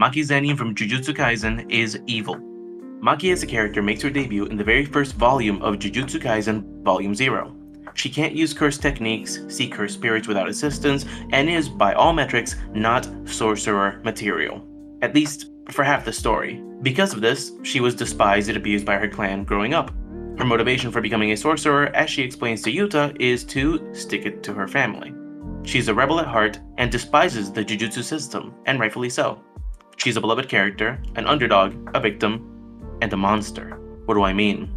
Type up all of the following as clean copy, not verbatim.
Maki Zenin from Jujutsu Kaisen is evil. Maki as a character makes her debut in the very first volume of Jujutsu Kaisen Volume 0. She can't use cursed techniques, see cursed spirits without assistance, and is, by all metrics, not sorcerer material. At least, for half the story. Because of this, she was despised and abused by her clan growing up. Her motivation for becoming a sorcerer, as she explains to Yuta, is to stick it to her family. She's a rebel at heart and despises the Jujutsu system, and rightfully so. She's a beloved character, an underdog, a victim, and a monster. What do I mean?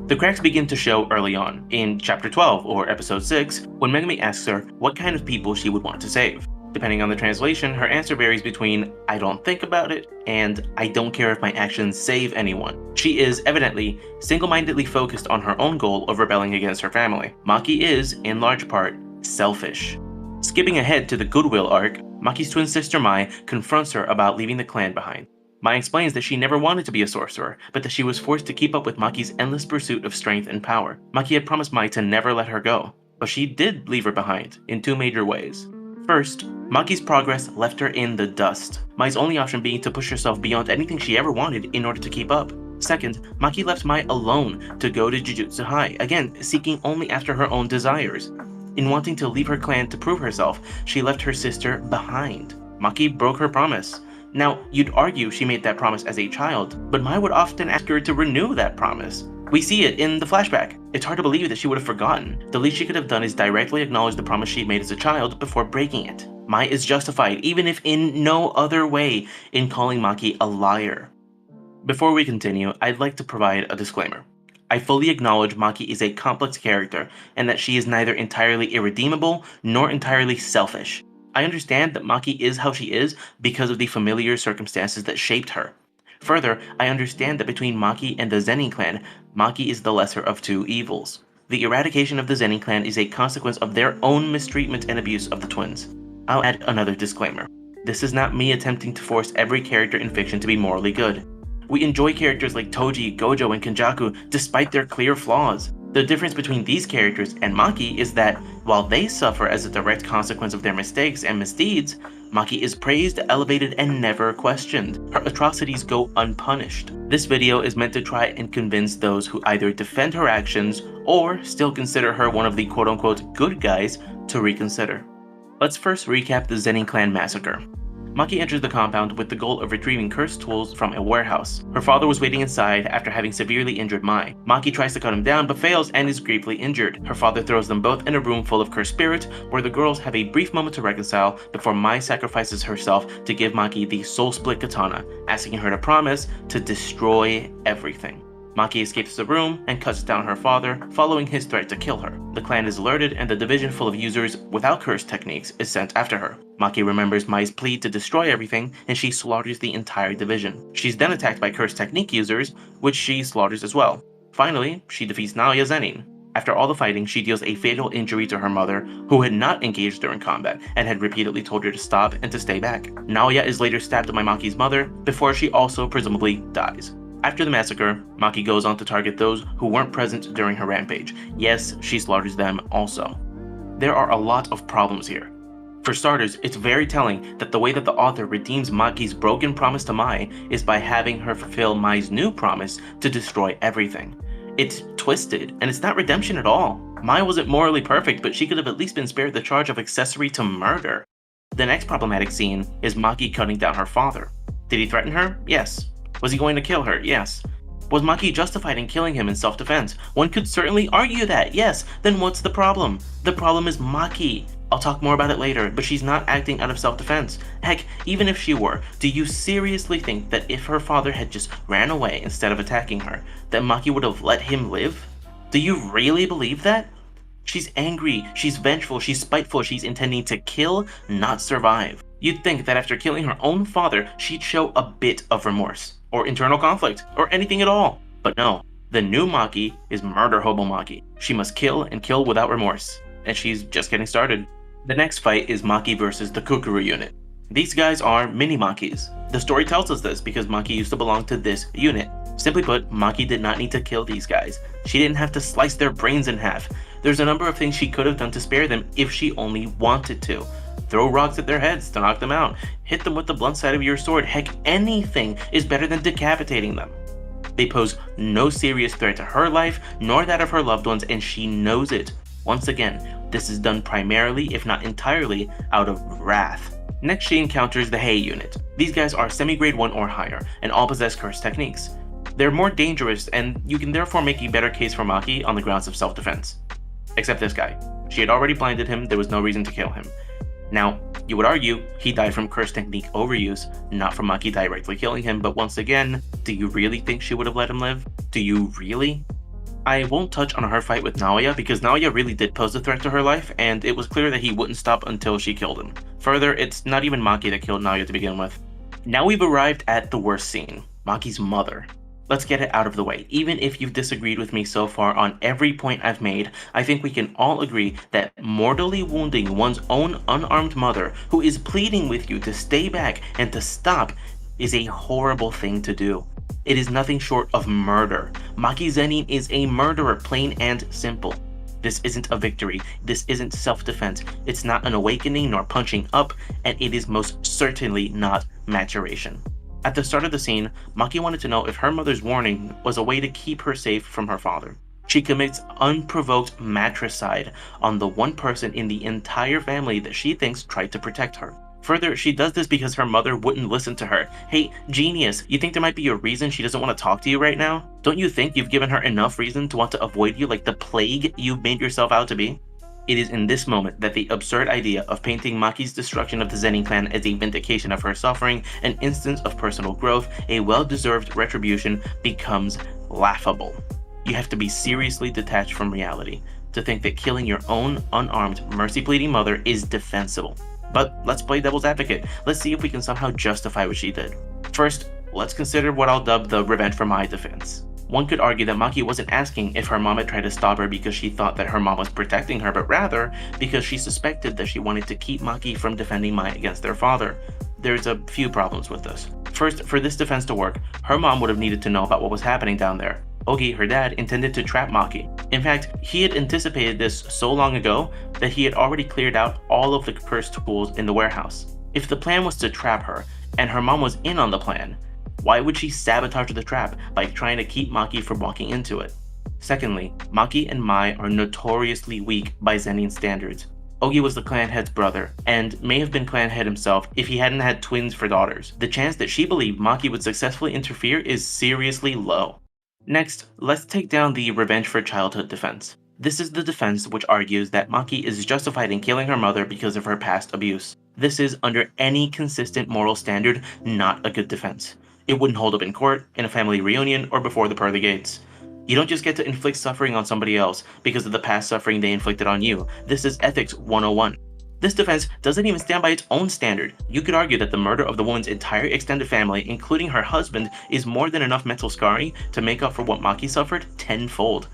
The cracks begin to show early on, in Chapter 12 or Episode 6, when Megumi asks her what kind of people she would want to save. Depending on the translation, her answer varies between "I don't think about it" and "I don't care if my actions save anyone." She is evidently single-mindedly focused on her own goal of rebelling against her family. Maki is, in large part, selfish. Skipping ahead to the Goodwill arc, Maki's twin sister Mai confronts her about leaving the clan behind. Mai explains that she never wanted to be a sorcerer, but that she was forced to keep up with Maki's endless pursuit of strength and power. Maki had promised Mai to never let her go, but she did leave her behind, in two major ways. First, Maki's progress left her in the dust, Mai's only option being to push herself beyond anything she ever wanted in order to keep up. Second, Maki left Mai alone to go to Jujutsu High, again seeking only after her own desires. In wanting to leave her clan to prove herself, she left her sister behind. Maki broke her promise. Now, you'd argue she made that promise as a child, but Mai would often ask her to renew that promise. We see it in the flashback. It's hard to believe that she would have forgotten. The least she could have done is directly acknowledge the promise she made as a child before breaking it. Mai is justified, even if in no other way, in calling Maki a liar. Before we continue, I'd like to provide a disclaimer. I fully acknowledge Maki is a complex character, and that she is neither entirely irredeemable nor entirely selfish. I understand that Maki is how she is because of the familiar circumstances that shaped her. Further, I understand that between Maki and the Zenin clan, Maki is the lesser of two evils. The eradication of the Zenin clan is a consequence of their own mistreatment and abuse of the twins. I'll add another disclaimer. This is not me attempting to force every character in fiction to be morally good. We enjoy characters like Toji, Gojo, and Kenjaku despite their clear flaws. The difference between these characters and Maki is that, while they suffer as a direct consequence of their mistakes and misdeeds, Maki is praised, elevated, and never questioned. Her atrocities go unpunished. This video is meant to try and convince those who either defend her actions or still consider her one of the quote-unquote good guys to reconsider. Let's first recap the Zenin clan massacre. Maki enters the compound with the goal of retrieving cursed tools from a warehouse. Her father was waiting inside after having severely injured Mai. Maki tries to cut him down but fails and is gravely injured. Her father throws them both in a room full of cursed spirits where the girls have a brief moment to reconcile before Mai sacrifices herself to give Maki the soul split katana, asking her to promise to destroy everything. Maki escapes the room and cuts down her father, following his threat to kill her. The clan is alerted and the division full of users without cursed techniques is sent after her. Maki remembers Mai's plea to destroy everything and she slaughters the entire division. She's then attacked by cursed technique users, which she slaughters as well. Finally, she defeats Naoya Zenin. After all the fighting, she deals a fatal injury to her mother, who had not engaged during combat and had repeatedly told her to stop and to stay back. Naoya is later stabbed by Maki's mother before she also presumably dies. After the massacre, Maki goes on to target those who weren't present during her rampage. Yes, she slaughters them also. There are a lot of problems here. For starters, it's very telling that the way that the author redeems Maki's broken promise to Mai is by having her fulfill Mai's new promise to destroy everything. It's twisted, and it's not redemption at all. Mai wasn't morally perfect, but she could have at least been spared the charge of accessory to murder. The next problematic scene is Maki cutting down her father. Did he threaten her? Yes. Was he going to kill her? Yes. Was Maki justified in killing him in self-defense? One could certainly argue that, yes. Then what's the problem? The problem is Maki. I'll talk more about it later, but she's not acting out of self-defense. Heck, even if she were, do you seriously think that if her father had just ran away instead of attacking her, that Maki would have let him live? Do you really believe that? She's angry, she's vengeful, she's spiteful, she's intending to kill, not survive. You'd think that after killing her own father, she'd show a bit of remorse, or internal conflict, or anything at all. But no, the new Maki is murder hobo Maki. She must kill and kill without remorse, and she's just getting started. The next fight is Maki versus the Kukuru unit. These guys are mini Makis. The story tells us this because Maki used to belong to this unit. Simply put, Maki did not need to kill these guys. She didn't have to slice their brains in half. There's a number of things she could have done to spare them if she only wanted to. throw rocks at their heads to knock them out, hit them with the blunt side of your sword, heck, anything is better than decapitating them. They pose no serious threat to her life, nor that of her loved ones, and she knows it. Once again, this is done primarily, if not entirely, out of wrath. Next, she encounters the Hei unit. These guys are semi-grade 1 or higher, and all possess curse techniques. They're more dangerous, and you can therefore make a better case for Maki on the grounds of self-defense. Except this guy. She had already blinded him, there was no reason to kill him. Now, you would argue he died from curse technique overuse, not from Maki directly killing him, but once again, do you really think she would have let him live? Do you really? I won't touch on her fight with Naoya because Naoya really did pose a threat to her life, and it was clear that he wouldn't stop until she killed him. Further, it's not even Maki that killed Naoya to begin with. Now we've arrived at the worst scene, Maki's mother. Let's get it out of the way. Even if you've disagreed with me so far on every point I've made, I think we can all agree that mortally wounding one's own unarmed mother, who is pleading with you to stay back and to stop, is a horrible thing to do. It is nothing short of murder. Maki Zenin is a murderer, plain and simple. This isn't a victory, this isn't self-defense, it's not an awakening nor punching up, and it is most certainly not maturation. At the start of the scene, Maki wanted to know if her mother's warning was a way to keep her safe from her father. She commits unprovoked matricide on the one person in the entire family that she thinks tried to protect her. Further, she does this because her mother wouldn't listen to her. Hey, genius, you think there might be a reason she doesn't want to talk to you right now? Don't you think you've given her enough reason to want to avoid you like the plague you've made yourself out to be? It is in this moment that the absurd idea of painting Maki's destruction of the Zenin clan as a vindication of her suffering, an instance of personal growth, a well-deserved retribution, becomes laughable. You have to be seriously detached from reality to think that killing your own unarmed, mercy-pleading mother is defensible. But let's play devil's advocate. Let's see if we can somehow justify what she did. First, let's consider what I'll dub the revenge for Mai defense. One could argue that Maki wasn't asking if her mom had tried to stop her because she thought that her mom was protecting her, but rather because she suspected that she wanted to keep Maki from defending Mai against their father. There's a few problems with this. First, for this defense to work, her mom would have needed to know about what was happening down there. Ogi, her dad, intended to trap Maki. In fact, he had anticipated this so long ago that he had already cleared out all of the cursed tools in the warehouse. If the plan was to trap her, and her mom was in on the plan, why would she sabotage the trap by trying to keep Maki from walking into it? Secondly, Maki and Mai are notoriously weak by Zenin standards. Ogi was the clan head's brother, and may have been clan head himself if he hadn't had twins for daughters. The chance that she believed Maki would successfully interfere is seriously low. Next, let's take down the revenge for childhood defense. This is the defense which argues that Maki is justified in killing her mother because of her past abuse. This is, under any consistent moral standard, not a good defense. It wouldn't hold up in court, in a family reunion, or before the pearly gates. You don't just get to inflict suffering on somebody else because of the past suffering they inflicted on you. This is Ethics 101. This defense doesn't even stand by its own standard. You could argue that the murder of the woman's entire extended family, including her husband, is more than enough mental scarring to make up for what Maki suffered tenfold.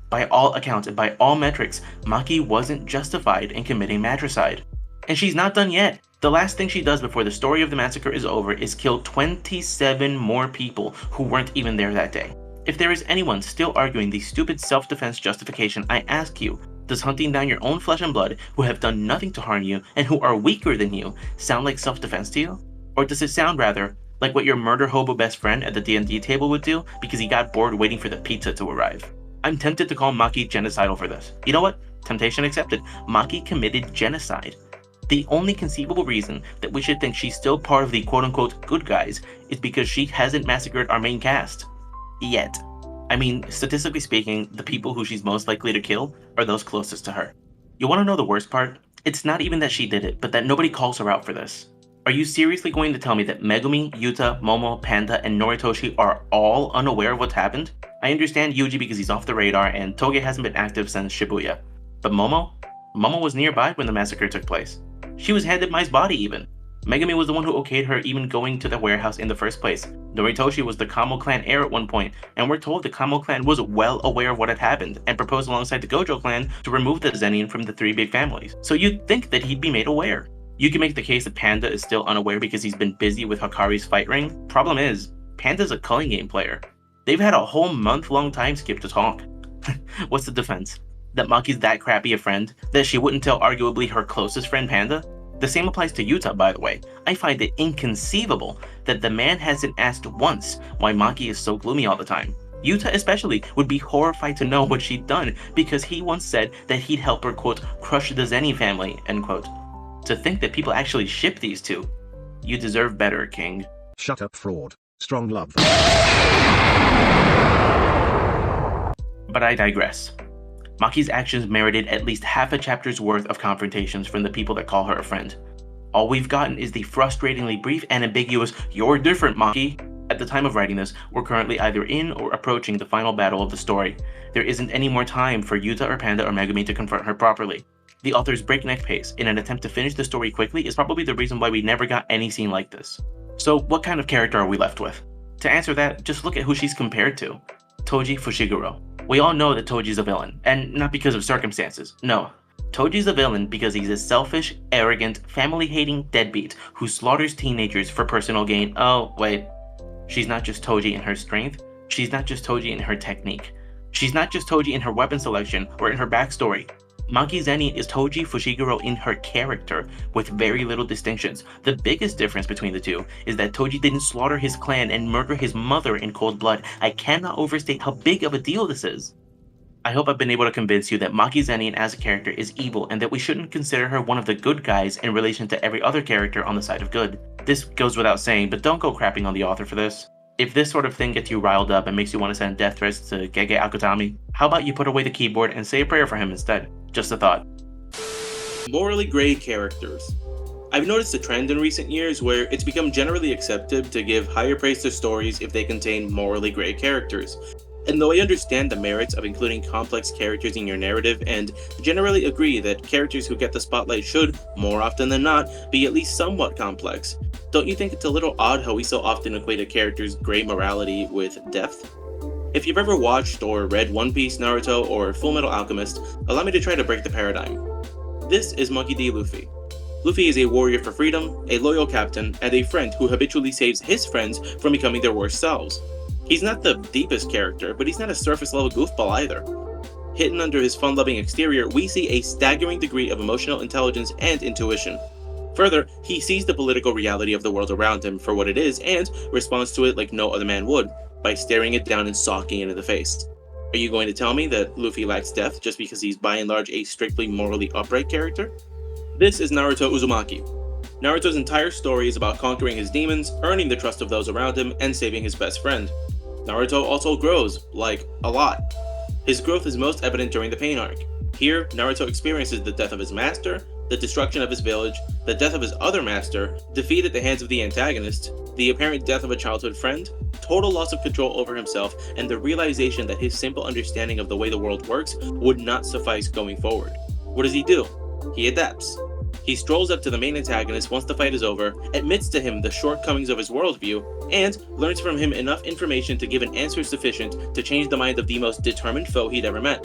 By all accounts and by all metrics, Maki wasn't justified in committing matricide. And she's not done yet. The last thing she does before the story of the massacre is over is kill 27 more people who weren't even there that day. If there is anyone still arguing the stupid self-defense justification, I ask you, does hunting down your own flesh and blood who have done nothing to harm you and who are weaker than you sound like self-defense to you? Or does it sound rather like what your murder hobo best friend at the D&D table would do because he got bored waiting for the pizza to arrive? I'm tempted to call Maki genocidal for this. You know what? Temptation accepted. Maki committed genocide. The only conceivable reason that we should think she's still part of the quote-unquote good guys is because she hasn't massacred our main cast. Yet. I mean, statistically speaking, the people who she's most likely to kill are those closest to her. You want to know the worst part? It's not even that she did it, but that nobody calls her out for this. Are you seriously going to tell me that Megumi, Yuta, Momo, Panda, and Noritoshi are all unaware of what's happened? I understand Yuji because he's off the radar and Toge hasn't been active since Shibuya. But Momo? Momo was nearby when the massacre took place. She was handed Mai's body even. Megumi was the one who okayed her even going to the warehouse in the first place. Noritoshi was the Kamo clan heir at one point, and we're told the Kamo clan was well aware of what had happened and proposed alongside the Gojo clan to remove the Zenin from the three big families. So you'd think that he'd be made aware. You can make the case that Panda is still unaware because he's been busy with Hakari's fight ring. Problem is, Panda's a culling game player. They've had a whole month-long time skip to talk. What's the defense? That Maki's that crappy a friend that she wouldn't tell arguably her closest friend Panda? The same applies to Yuta, by the way. I find it inconceivable that the man hasn't asked once why Maki is so gloomy all the time. Yuta especially would be horrified to know what she'd done because he once said that he'd help her, quote, crush the Zenin family, end quote. To think that people actually ship these two. You deserve better, King. Shut up, fraud. Strong love. But I digress. Maki's actions merited at least half a chapter's worth of confrontations from the people that call her a friend. All we've gotten is the frustratingly brief and ambiguous, "You're different, Maki." At the time of writing this, we're currently either in or approaching the final battle of the story. There isn't any more time for Yuta or Panda or Megumi to confront her properly. The author's breakneck pace in an attempt to finish the story quickly is probably the reason why we never got any scene like this. So what kind of character are we left with? To answer that, just look at who she's compared to. Toji Fushiguro. We all know that Toji's a villain, and not because of circumstances, no. Toji's a villain because he's a selfish, arrogant, family-hating deadbeat who slaughters teenagers for personal gain. Oh, wait. She's not just Toji in her strength, she's not just Toji in her technique. She's not just Toji in her weapon selection or in her backstory. Maki Zenin is Toji Fushiguro in her character, with very little distinctions. The biggest difference between the two is that Toji didn't slaughter his clan and murder his mother in cold blood. I cannot overstate how big of a deal this is. I hope I've been able to convince you that Maki Zenin as a character is evil and that we shouldn't consider her one of the good guys in relation to every other character on the side of good. This goes without saying, but don't go crapping on the author for this. If this sort of thing gets you riled up and makes you want to send death threats to Gege Akutami, how about you put away the keyboard and say a prayer for him instead? Just a thought. Morally gray characters. I've noticed a trend in recent years where it's become generally accepted to give higher praise to stories if they contain morally gray characters. And though I understand the merits of including complex characters in your narrative and generally agree that characters who get the spotlight should, more often than not, be at least somewhat complex, don't you think it's a little odd how we so often equate a character's gray morality with death? If you've ever watched or read One Piece, Naruto, or Fullmetal Alchemist, allow me to try to break the paradigm. This is Monkey D. Luffy. Luffy is a warrior for freedom, a loyal captain, and a friend who habitually saves his friends from becoming their worst selves. He's not the deepest character, but he's not a surface-level goofball either. Hidden under his fun-loving exterior, we see a staggering degree of emotional intelligence and intuition. Further, he sees the political reality of the world around him for what it is and responds to it like no other man would, by staring it down and socking it in the face. Are you going to tell me that Luffy lacks depth just because he's by and large a strictly morally upright character? This is Naruto Uzumaki. Naruto's entire story is about conquering his demons, earning the trust of those around him, and saving his best friend. Naruto also grows, like, a lot. His growth is most evident during the Pain arc. Here, Naruto experiences the death of his master, the destruction of his village, the death of his other master, defeat at the hands of the antagonist, the apparent death of a childhood friend, total loss of control over himself, and the realization that his simple understanding of the way the world works would not suffice going forward. What does he do? He adapts. He strolls up to the main antagonist once the fight is over, admits to him the shortcomings of his worldview, and learns from him enough information to give an answer sufficient to change the mind of the most determined foe he'd ever met.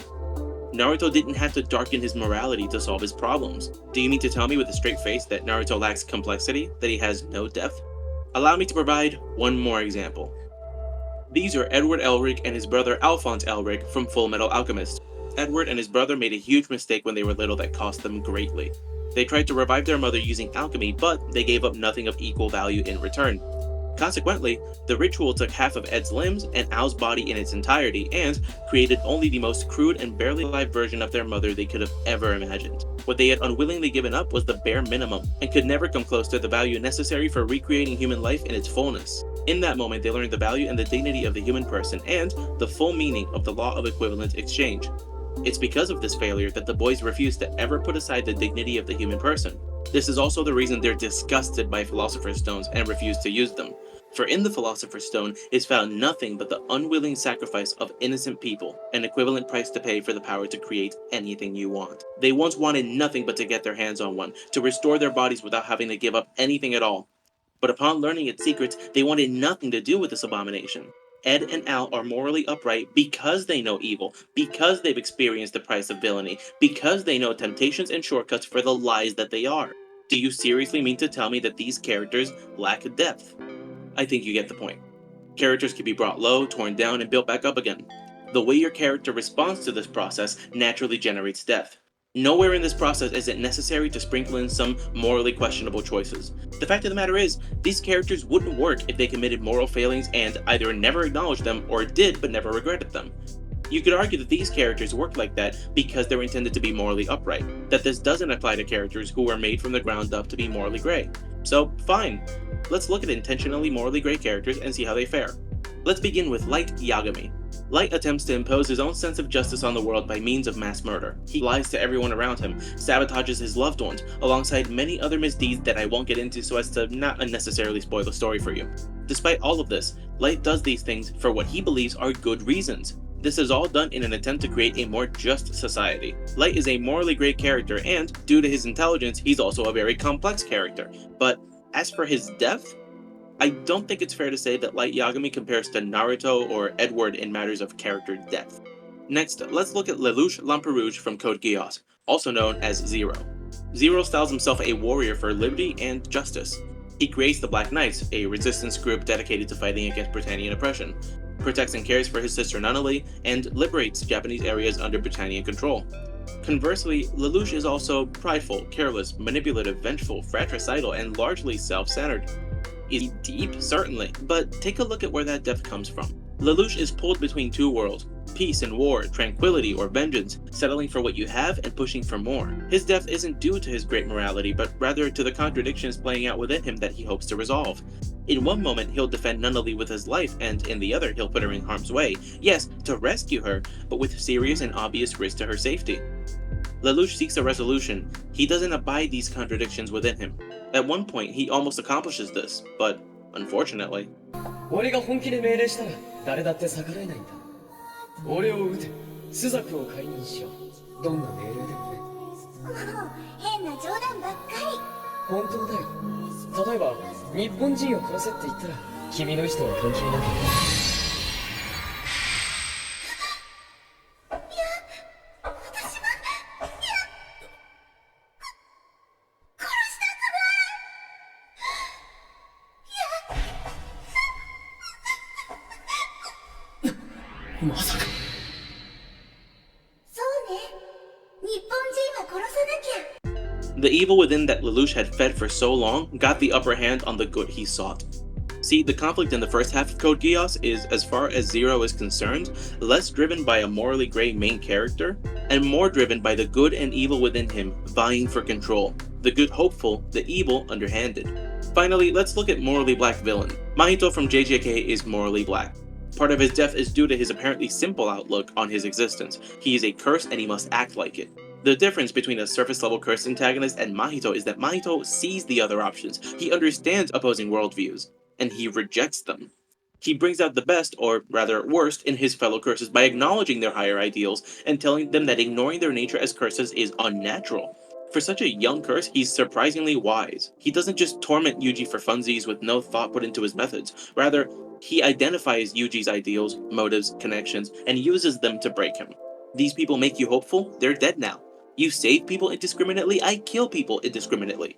Naruto didn't have to darken his morality to solve his problems. Do you mean to tell me with a straight face that Naruto lacks complexity, that he has no depth? Allow me to provide one more example. These are Edward Elric and his brother Alphonse Elric from Fullmetal Alchemist. Edward and his brother made a huge mistake when they were little that cost them greatly. They tried to revive their mother using alchemy, but they gave up nothing of equal value in return. Consequently, the ritual took half of Ed's limbs and Al's body in its entirety and created only the most crude and barely alive version of their mother they could have ever imagined. What they had unwillingly given up was the bare minimum and could never come close to the value necessary for recreating human life in its fullness. In that moment, they learned the value and the dignity of the human person and the full meaning of the law of equivalent exchange. It's because of this failure that the boys refuse to ever put aside the dignity of the human person. This is also the reason they're disgusted by Philosopher's Stones and refuse to use them. For in the Philosopher's Stone is found nothing but the unwilling sacrifice of innocent people, an equivalent price to pay for the power to create anything you want. They once wanted nothing but to get their hands on one, to restore their bodies without having to give up anything at all. But upon learning its secrets, they wanted nothing to do with this abomination. Ed and Al are morally upright because they know evil, because they've experienced the price of villainy, because they know temptations and shortcuts for the lies that they are. Do you seriously mean to tell me that these characters lack depth? I think you get the point. Characters can be brought low, torn down, and built back up again. The way your character responds to this process naturally generates depth. Nowhere in this process is it necessary to sprinkle in some morally questionable choices. The fact of the matter is, these characters wouldn't work if they committed moral failings and either never acknowledged them or did but never regretted them. You could argue that these characters work like that because they're intended to be morally upright, that this doesn't apply to characters who were made from the ground up to be morally gray. So, fine. Let's look at intentionally morally gray characters and see how they fare. Let's begin with Light Yagami. Light attempts to impose his own sense of justice on the world by means of mass murder. He lies to everyone around him, sabotages his loved ones, alongside many other misdeeds that I won't get into so as to not unnecessarily spoil the story for you. Despite all of this, Light does these things for what he believes are good reasons. This is all done in an attempt to create a more just society. Light is a morally great character and, due to his intelligence, he's also a very complex character. But as for his depth, I don't think it's fair to say that Light Yagami compares to Naruto or Edward in matters of character depth. Next, let's look at Lelouch Lamperouge from Code Geass, also known as Zero. Zero styles himself a warrior for liberty and justice. He creates the Black Knights, a resistance group dedicated to fighting against Britannian oppression, protects and cares for his sister Nunnally, and liberates Japanese areas under Britannian control. Conversely, Lelouch is also prideful, careless, manipulative, vengeful, fratricidal, and largely self-centered. Is he deep? Certainly, but take a look at where that depth comes from. Lelouch is pulled between two worlds, peace and war, tranquility or vengeance, settling for what you have and pushing for more. His depth isn't due to his great morality, but rather to the contradictions playing out within him that he hopes to resolve. In one moment, he'll defend Nunnally with his life, and in the other, he'll put her in harm's way. Yes, to rescue her, but with serious and obvious risk to her safety. Lelouch seeks a resolution. He doesn't abide these contradictions within him. At one point, he almost accomplishes this, but unfortunately. 俺が本気で命令したら誰だって逆らえないんだ。俺を撃て。朱雀を解任しよう。どんな命令でもね。もう変な冗談ばっかり。本当だよ。例えば日本人を殺せって言ったら君の意思とは関係なく。まさか。そうね。日本人は殺さなきゃ。The evil within that Lelouch had fed for so long got the upper hand on the good he sought. See, the conflict in the first half of Code Geass is, as far as Zero is concerned, less driven by a morally gray main character, and more driven by the good and evil within him vying for control. The good hopeful, the evil underhanded. Finally, let's look at morally black villain. Mahito from JJK is morally black. Part of his death is due to his apparently simple outlook on his existence. He is a curse and he must act like it. The difference between a surface-level curse antagonist and Mahito is that Mahito sees the other options. He understands opposing worldviews, and he rejects them. He brings out the best, or rather worst, in his fellow curses by acknowledging their higher ideals and telling them that ignoring their nature as curses is unnatural. For such a young curse, he's surprisingly wise. He doesn't just torment Yuji for funsies with no thought put into his methods. Rather, he identifies Yuji's ideals, motives, connections, and uses them to break him. These people make you hopeful? They're dead now. You save people indiscriminately? I kill people indiscriminately.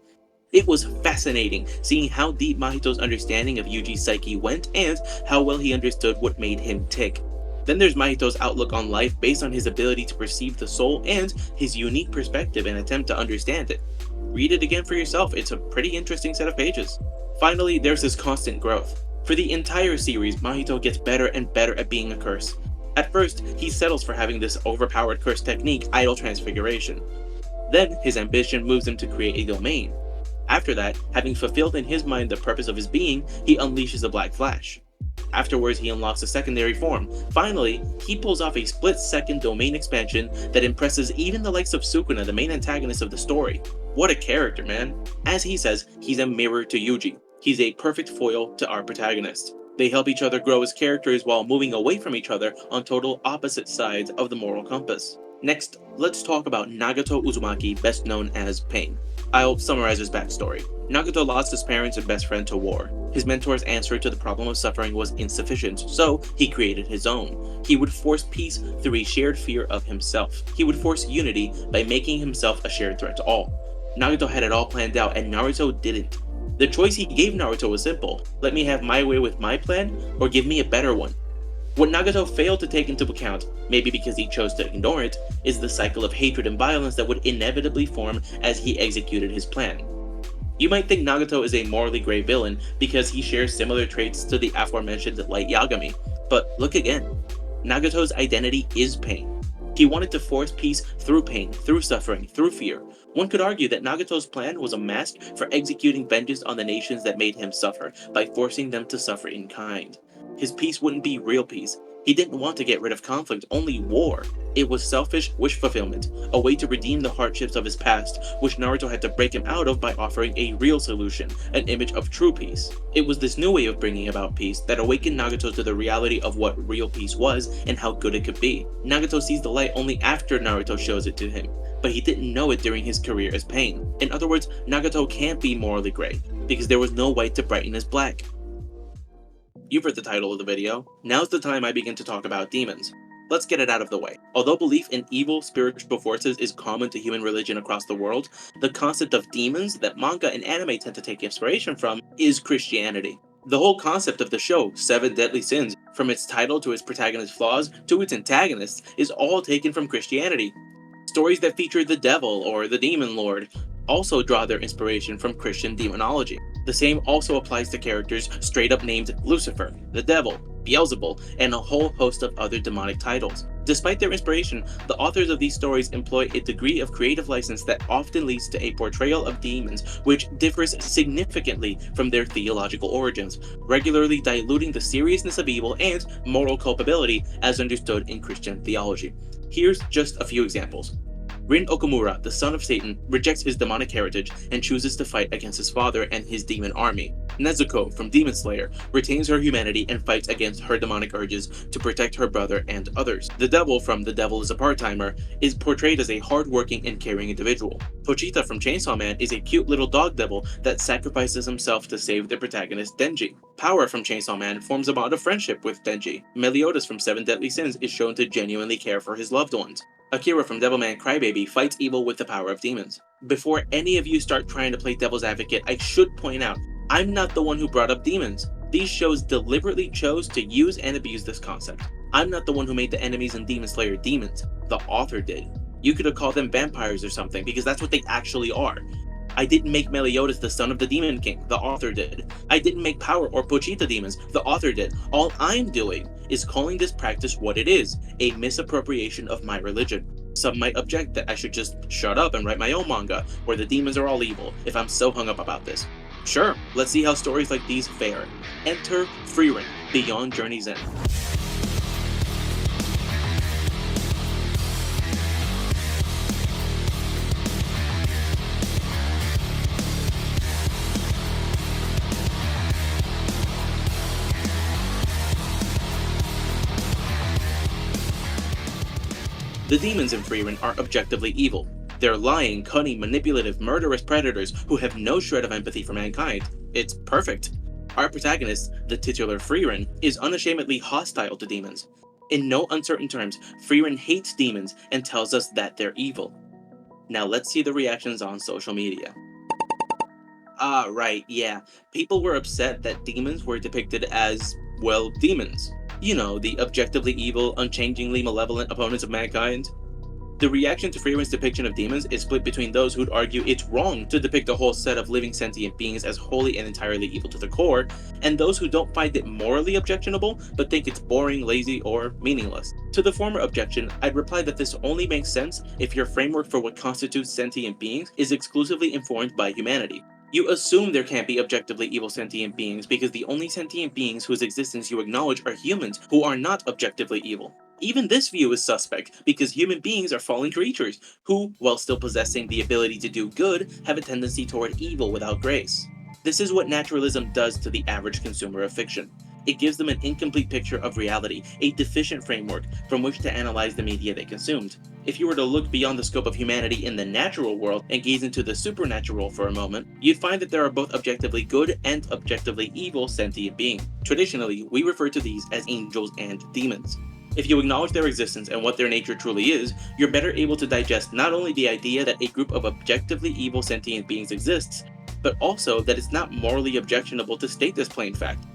It was fascinating seeing how deep Mahito's understanding of Yuji's psyche went and how well he understood what made him tick. Then there's Mahito's outlook on life based on his ability to perceive the soul and his unique perspective and attempt to understand it. Read it again for yourself, it's a pretty interesting set of pages. Finally, there's his constant growth. For the entire series, Mahito gets better and better at being a curse. At first, he settles for having this overpowered curse technique, Idol Transfiguration. Then, his ambition moves him to create a domain. After that, having fulfilled in his mind the purpose of his being, he unleashes the Black Flash. Afterwards, he unlocks a secondary form. Finally, he pulls off a split-second domain expansion that impresses even the likes of Sukuna, the main antagonist of the story. What a character, man. As he says, he's a mirror to Yuji. He's a perfect foil to our protagonist. They help each other grow as characters while moving away from each other on total opposite sides of the moral compass. Next, let's talk about Nagato Uzumaki, best known as Pain. I'll summarize his backstory. Nagato lost his parents and best friend to war. His mentor's answer to the problem of suffering was insufficient, so he created his own. He would force peace through a shared fear of himself. He would force unity by making himself a shared threat to all. Nagato had it all planned out, and Naruto didn't. The choice he gave Naruto was simple: let me have my way with my plan, or give me a better one. What Nagato failed to take into account, maybe because he chose to ignore it, is the cycle of hatred and violence that would inevitably form as he executed his plan. You might think Nagato is a morally gray villain because he shares similar traits to the aforementioned Light Yagami, but look again. Nagato's identity is pain. He wanted to force peace through pain, through suffering, through fear. One could argue that Nagato's plan was a mask for executing vengeance on the nations that made him suffer by forcing them to suffer in kind. His peace wouldn't be real peace. He didn't want to get rid of conflict, only war. It was selfish wish fulfillment, a way to redeem the hardships of his past, which Naruto had to break him out of by offering a real solution, an image of true peace. It was this new way of bringing about peace that awakened Nagato to the reality of what real peace was and how good it could be. Nagato sees the light only after Naruto shows it to him, but he didn't know it during his career as pain. In other words, Nagato can't be morally gray, because there was no white to brighten his black. You've heard the title of the video. Now's the time I begin to talk about demons. Let's get it out of the way. Although belief in evil spiritual forces is common to human religion across the world, the concept of demons that manga and anime tend to take inspiration from is Christianity. The whole concept of the show, Seven Deadly Sins, from its title to its protagonist's flaws to its antagonists, is all taken from Christianity. Stories that feature the devil or the demon lord also draw their inspiration from Christian demonology. The same also applies to characters straight up named Lucifer, the devil, Beelzebul, and a whole host of other demonic titles. Despite their inspiration, the authors of these stories employ a degree of creative license that often leads to a portrayal of demons which differs significantly from their theological origins, regularly diluting the seriousness of evil and moral culpability as understood in Christian theology. Here's just a few examples. Rin Okumura, the son of Satan, rejects his demonic heritage and chooses to fight against his father and his demon army. Nezuko, from Demon Slayer, retains her humanity and fights against her demonic urges to protect her brother and others. The Devil, from The Devil is a Part-Timer, is portrayed as a hard-working and caring individual. Pochita, from Chainsaw Man, is a cute little dog devil that sacrifices himself to save the protagonist Denji. Power, from Chainsaw Man, forms a bond of friendship with Denji. Meliodas, from Seven Deadly Sins, is shown to genuinely care for his loved ones. Akira from Devilman Crybaby fights evil with the power of demons. Before any of you start trying to play devil's advocate, I should point out, I'm not the one who brought up demons. These shows deliberately chose to use and abuse this concept. I'm not the one who made the enemies in Demon Slayer demons. The author did. You could have called them vampires or something, because that's what they actually are. I didn't make Meliodas the son of the Demon King. The author did. I didn't make Power or Pochita demons. The author did. All I'm doing is calling this practice what it is, a misappropriation of my religion. Some might object that I should just shut up and write my own manga, where the demons are all evil, if I'm so hung up about this. Sure, let's see how stories like these fare. Enter Frieren, Beyond Journey's End. The demons in Frieren are objectively evil. They're lying, cunning, manipulative, murderous predators who have no shred of empathy for mankind. It's perfect. Our protagonist, the titular Frieren, is unashamedly hostile to demons. In no uncertain terms, Frieren hates demons and tells us that they're evil. Now let's see the reactions on social media. Ah, right, yeah. People were upset that demons were depicted as, well, demons. You know, the objectively evil, unchangingly malevolent opponents of mankind. The reaction to Frieren's depiction of demons is split between those who'd argue it's wrong to depict a whole set of living sentient beings as wholly and entirely evil to the core, and those who don't find it morally objectionable, but think it's boring, lazy, or meaningless. To the former objection, I'd reply that this only makes sense if your framework for what constitutes sentient beings is exclusively informed by humanity. You assume there can't be objectively evil sentient beings because the only sentient beings whose existence you acknowledge are humans who are not objectively evil. Even this view is suspect because human beings are fallen creatures who, while still possessing the ability to do good, have a tendency toward evil without grace. This is what naturalism does to the average consumer of fiction. It gives them an incomplete picture of reality, a deficient framework from which to analyze the media they consumed. If you were to look beyond the scope of humanity in the natural world and gaze into the supernatural for a moment, you'd find that there are both objectively good and objectively evil sentient beings. Traditionally, we refer to these as angels and demons. If you acknowledge their existence and what their nature truly is, you're better able to digest not only the idea that a group of objectively evil sentient beings exists, but also that it's not morally objectionable to state this plain fact.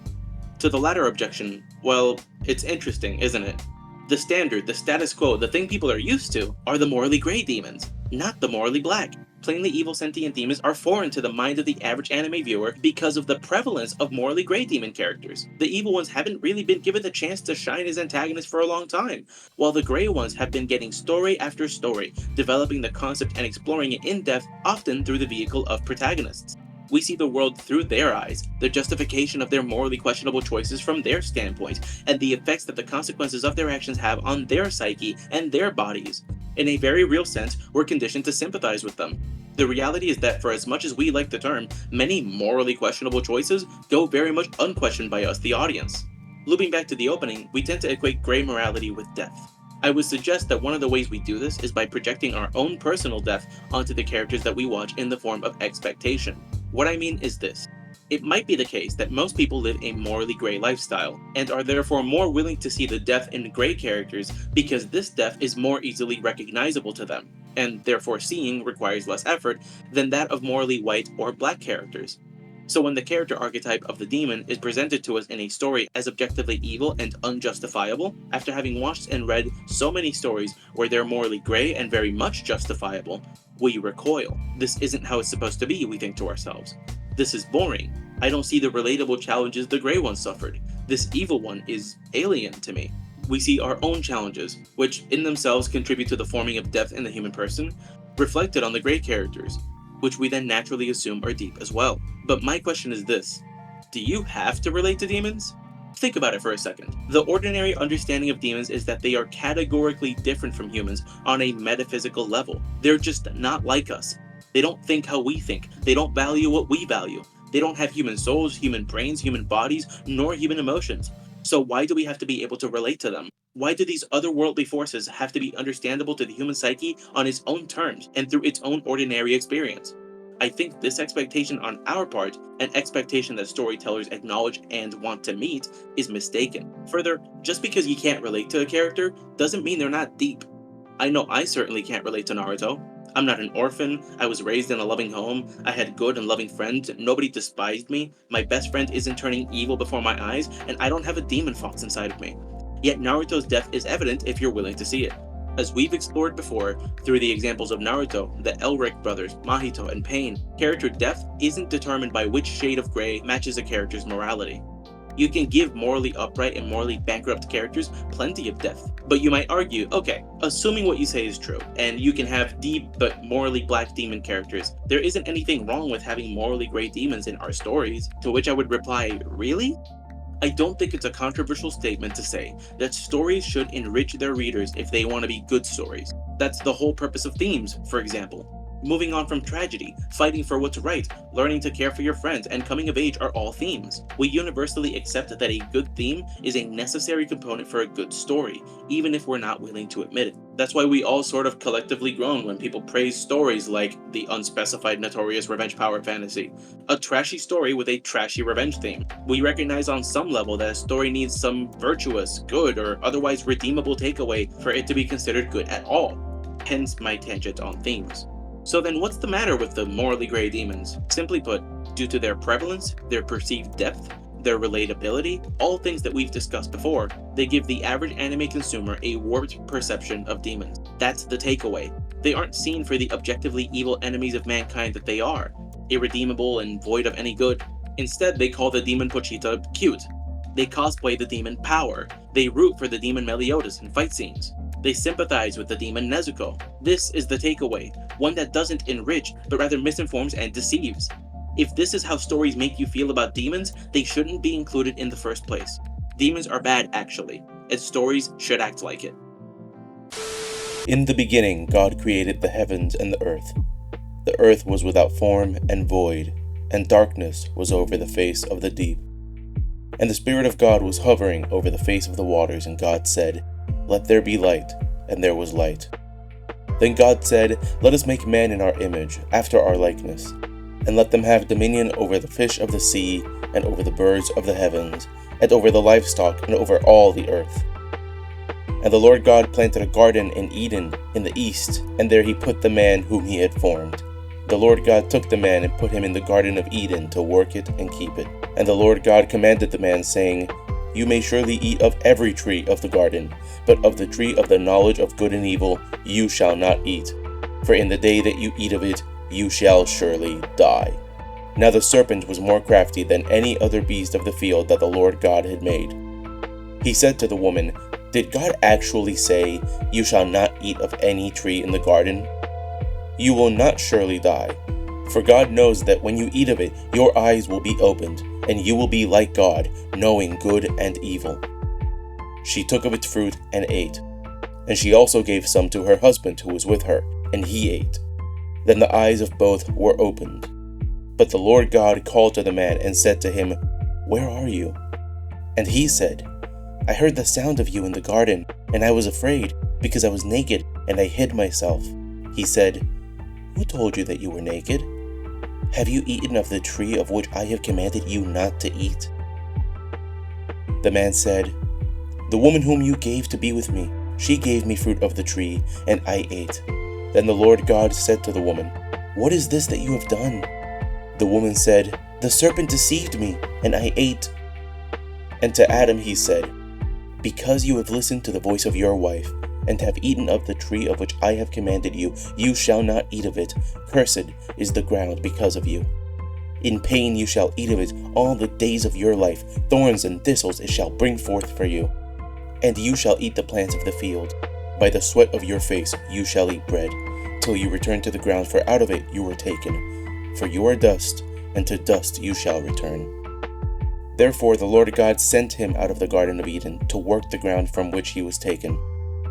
To the latter objection, Well, it's interesting, isn't it? The standard, the status quo, the thing people are used to are the morally gray demons, not the morally black. Plainly evil sentient demons are foreign to the mind of the average anime viewer because of the prevalence of morally gray demon characters. The evil ones haven't really been given the chance to shine as antagonists for a long time, while the gray ones have been getting story after story, developing the concept and exploring it in depth, often through the vehicle of protagonists. We see the world through their eyes, the justification of their morally questionable choices from their standpoint, and the effects that the consequences of their actions have on their psyche and their bodies. In a very real sense, we're conditioned to sympathize with them. The reality is that for as much as we like the term, many morally questionable choices go very much unquestioned by us, the audience. Looping back to the opening, we tend to equate gray morality with death. I would suggest that one of the ways we do this is by projecting our own personal death onto the characters that we watch in the form of expectation. What I mean is this. It might be the case that most people live a morally gray lifestyle, and are therefore more willing to see the death in gray characters because this death is more easily recognizable to them, and therefore seeing requires less effort than that of morally white or black characters. So when the character archetype of the demon is presented to us in a story as objectively evil and unjustifiable, after having watched and read so many stories where they're morally gray and very much justifiable, we recoil. This isn't how it's supposed to be, we think to ourselves. This is boring. I don't see the relatable challenges the gray one suffered. This evil one is alien to me. We see our own challenges, which in themselves contribute to the forming of depth in the human person, reflected on the gray characters, which we then naturally assume are deep as well. But my question is this: do you have to relate to demons? Think about it for a second. The ordinary understanding of demons is that they are categorically different from humans on a metaphysical level. They're just not like us. They don't think how we think. They don't value what we value. They don't have human souls, human brains, human bodies, nor human emotions. So why do we have to be able to relate to them? Why do these otherworldly forces have to be understandable to the human psyche on its own terms and through its own ordinary experience? I think this expectation on our part, an expectation that storytellers acknowledge and want to meet, is mistaken. Further, just because you can't relate to a character doesn't mean they're not deep. I know I certainly can't relate to Naruto. I'm not an orphan, I was raised in a loving home, I had good and loving friends, nobody despised me, my best friend isn't turning evil before my eyes, and I don't have a demon fox inside of me. Yet Naruto's death is evident if you're willing to see it. As we've explored before, through the examples of Naruto, the Elric brothers, Mahito, and Pain, character depth isn't determined by which shade of gray matches a character's morality. You can give morally upright and morally bankrupt characters plenty of depth. But you might argue, okay, assuming what you say is true, and you can have deep but morally black demon characters, there isn't anything wrong with having morally gray demons in our stories. To which I would reply, really? I don't think it's a controversial statement to say that stories should enrich their readers if they want to be good stories. That's the whole purpose of themes, for example. Moving on from tragedy, fighting for what's right, learning to care for your friends, and coming of age are all themes. We universally accept that a good theme is a necessary component for a good story, even if we're not willing to admit it. That's why we all sort of collectively groan when people praise stories like the unspecified notorious revenge power fantasy, a trashy story with a trashy revenge theme. We recognize on some level that a story needs some virtuous, good, or otherwise redeemable takeaway for it to be considered good at all. Hence my tangent on themes. So then what's the matter with the morally gray demons? Simply put, due to their prevalence, their perceived depth, their relatability, all things that we've discussed before, they give the average anime consumer a warped perception of demons. That's the takeaway. They aren't seen for the objectively evil enemies of mankind that they are, irredeemable and void of any good. Instead, they call the demon Pochita cute. They cosplay the demon Power. They root for the demon Meliodas in fight scenes. They sympathize with the demon Nezuko. This is the takeaway, one that doesn't enrich, but rather misinforms and deceives. If this is how stories make you feel about demons, they shouldn't be included in the first place. Demons are bad, actually, and stories should act like it. In the beginning, God created the heavens and the earth. The earth was without form and void, and darkness was over the face of the deep. And the Spirit of God was hovering over the face of the waters, and God said, "Let there be light," and there was light. Then God said, "Let us make man in our image, after our likeness, and let them have dominion over the fish of the sea, and over the birds of the heavens, and over the livestock, and over all the earth." And the Lord God planted a garden in Eden in the east, and there he put the man whom he had formed. The Lord God took the man and put him in the garden of Eden to work it and keep it. And the Lord God commanded the man, saying, you may surely eat of every tree of the garden, but of the tree of the knowledge of good and evil you shall not eat. For in the day that you eat of it, you shall surely die." Now the serpent was more crafty than any other beast of the field that the Lord God had made. He said to the woman, "Did God actually say, 'You shall not eat of any tree in the garden'? You will not surely die. For God knows that when you eat of it, your eyes will be opened, and you will be like God, knowing good and evil." She took of its fruit and ate. And she also gave some to her husband who was with her, and he ate. Then the eyes of both were opened. But the Lord God called to the man and said to him, "Where are you?" And he said, "I heard the sound of you in the garden, and I was afraid, because I was naked, and I hid myself." He said, "Who told you that you were naked? Have you eaten of the tree of which I have commanded you not to eat?" The man said, "The woman whom you gave to be with me, she gave me fruit of the tree, and I ate." Then the Lord God said to the woman, "What is this that you have done?" The woman said, "The serpent deceived me, and I ate." And to Adam he said, "Because you have listened to the voice of your wife, and have eaten of the tree of which I have commanded you, you shall not eat of it. Cursed is the ground because of you. In pain you shall eat of it all the days of your life. Thorns and thistles it shall bring forth for you. And you shall eat the plants of the field. By the sweat of your face you shall eat bread, till you return to the ground, for out of it you were taken. For you are dust, and to dust you shall return." Therefore the Lord God sent him out of the Garden of Eden to work the ground from which he was taken.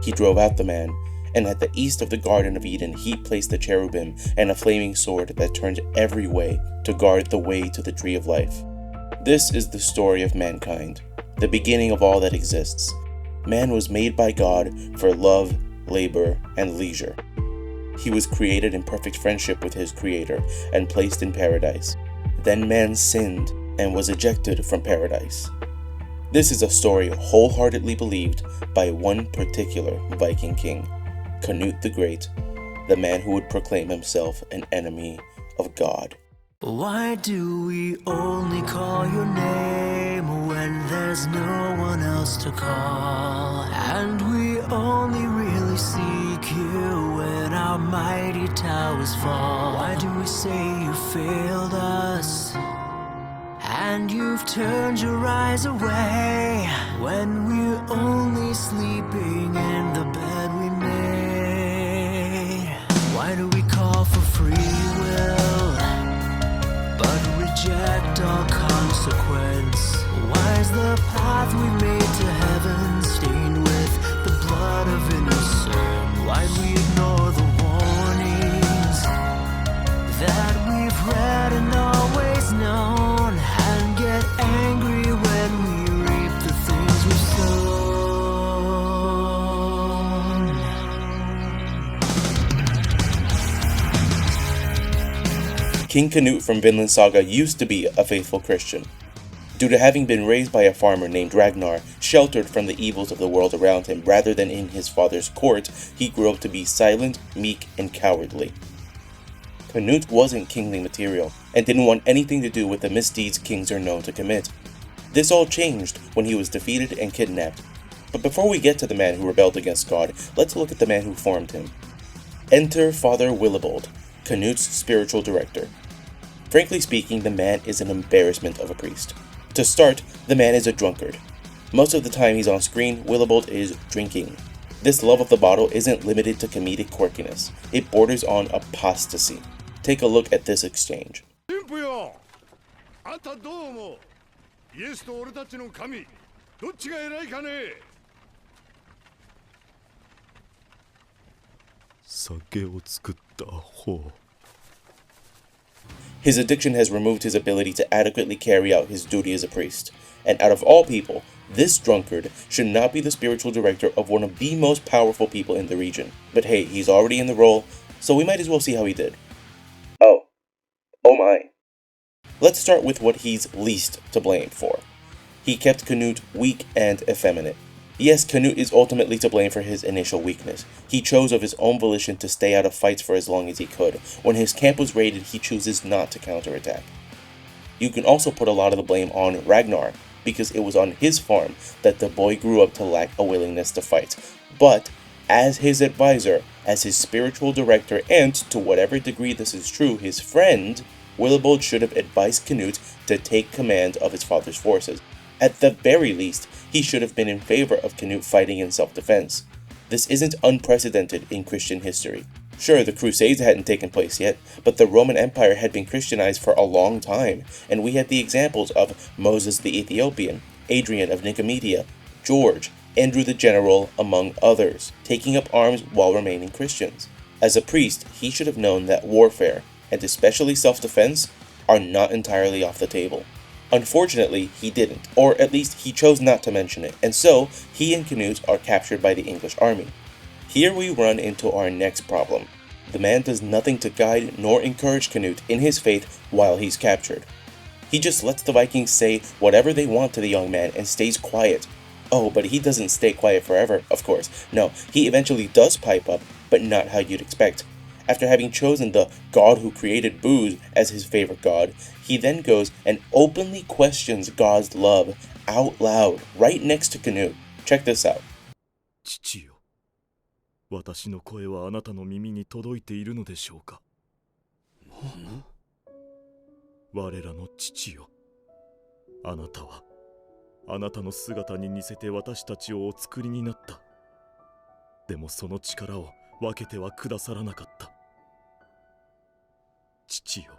He drove out the man, and at the east of the Garden of Eden he placed the cherubim and a flaming sword that turned every way to guard the way to the tree of life. This is the story of mankind, the beginning of all that exists. Man was made by God for love, labor, and leisure. He was created in perfect friendship with his Creator and placed in paradise. Then man sinned and was ejected from paradise. This is a story wholeheartedly believed by one particular Viking king, Canute the Great, the man who would proclaim himself an enemy of God. Why do we only call your name when there's no one else to call? And we only really seek you when our mighty towers fall. Why do we say you failed us and you've turned your eyes away when we're only sleeping in the bed we made? Why do we call for free will but reject all consequence? Why is the path we made to heaven stained with the blood of innocence? Why do we ignore the warnings that we've read and always known, and get angry when we reap the things we've sown? King Canute from Vinland Saga used to be a faithful Christian. Due to having been raised by a farmer named Ragnar, sheltered from the evils of the world around him rather than in his father's court, he grew up to be silent, meek, and cowardly. Canute wasn't kingly material, and didn't want anything to do with the misdeeds kings are known to commit. This all changed when he was defeated and kidnapped. But before we get to the man who rebelled against God, let's look at the man who formed him. Enter Father Willibald, Canute's spiritual director. Frankly speaking, the man is an embarrassment of a priest. To start, the man is a drunkard. Most of the time he's on screen, Willibald is drinking. This love of the bottle isn't limited to comedic quirkiness. It borders on apostasy. Take a look at this exchange. 神父よ、あんたどう思う？イエスと俺たちの神、どっちが偉いかね？酒を作った方。 His addiction has removed his ability to adequately carry out his duty as a priest. And out of all people, this drunkard should not be the spiritual director of one of the most powerful people in the region. But hey, he's already in the role, so we might as well see how he did. Oh my. Let's start with what he's least to blame for. He kept Canute weak and effeminate. Yes, Canute is ultimately to blame for his initial weakness. He chose of his own volition to stay out of fights for as long as he could. When his camp was raided, he chooses not to counterattack. You can also put a lot of the blame on Ragnar, because it was on his farm that the boy grew up to lack a willingness to fight. But as his advisor, as his spiritual director, and to whatever degree this is true, his friend, Willibald should have advised Canute to take command of his father's forces. At the very least, he should have been in favor of Canute fighting in self-defense. This isn't unprecedented in Christian history. Sure, the Crusades hadn't taken place yet, but the Roman Empire had been Christianized for a long time, and we had the examples of Moses the Ethiopian, Adrian of Nicomedia, George, Andrew the General, among others, taking up arms while remaining Christians. As a priest, he should have known that warfare, and especially self-defense, are not entirely off the table. Unfortunately, he didn't, or at least he chose not to mention it, and so he and Canute are captured by the English army. Here we run into our next problem. The man does nothing to guide nor encourage Canute in his faith while he's captured. He just lets the Vikings say whatever they want to the young man and stays quiet. Oh, but he doesn't stay quiet forever, of course. No, he eventually does pipe up, but not how you'd expect. After having chosen the god who created booze as his favorite god, he then goes and openly questions God's love out loud, right next to Canute. Check this out. 父よ、私の声はあなたの耳に届いているのでしょうか。我らの父よ、あなたはあなたの姿に似せて私たちをお作りになった。でもその力を分けてはくださらなかった。父よ、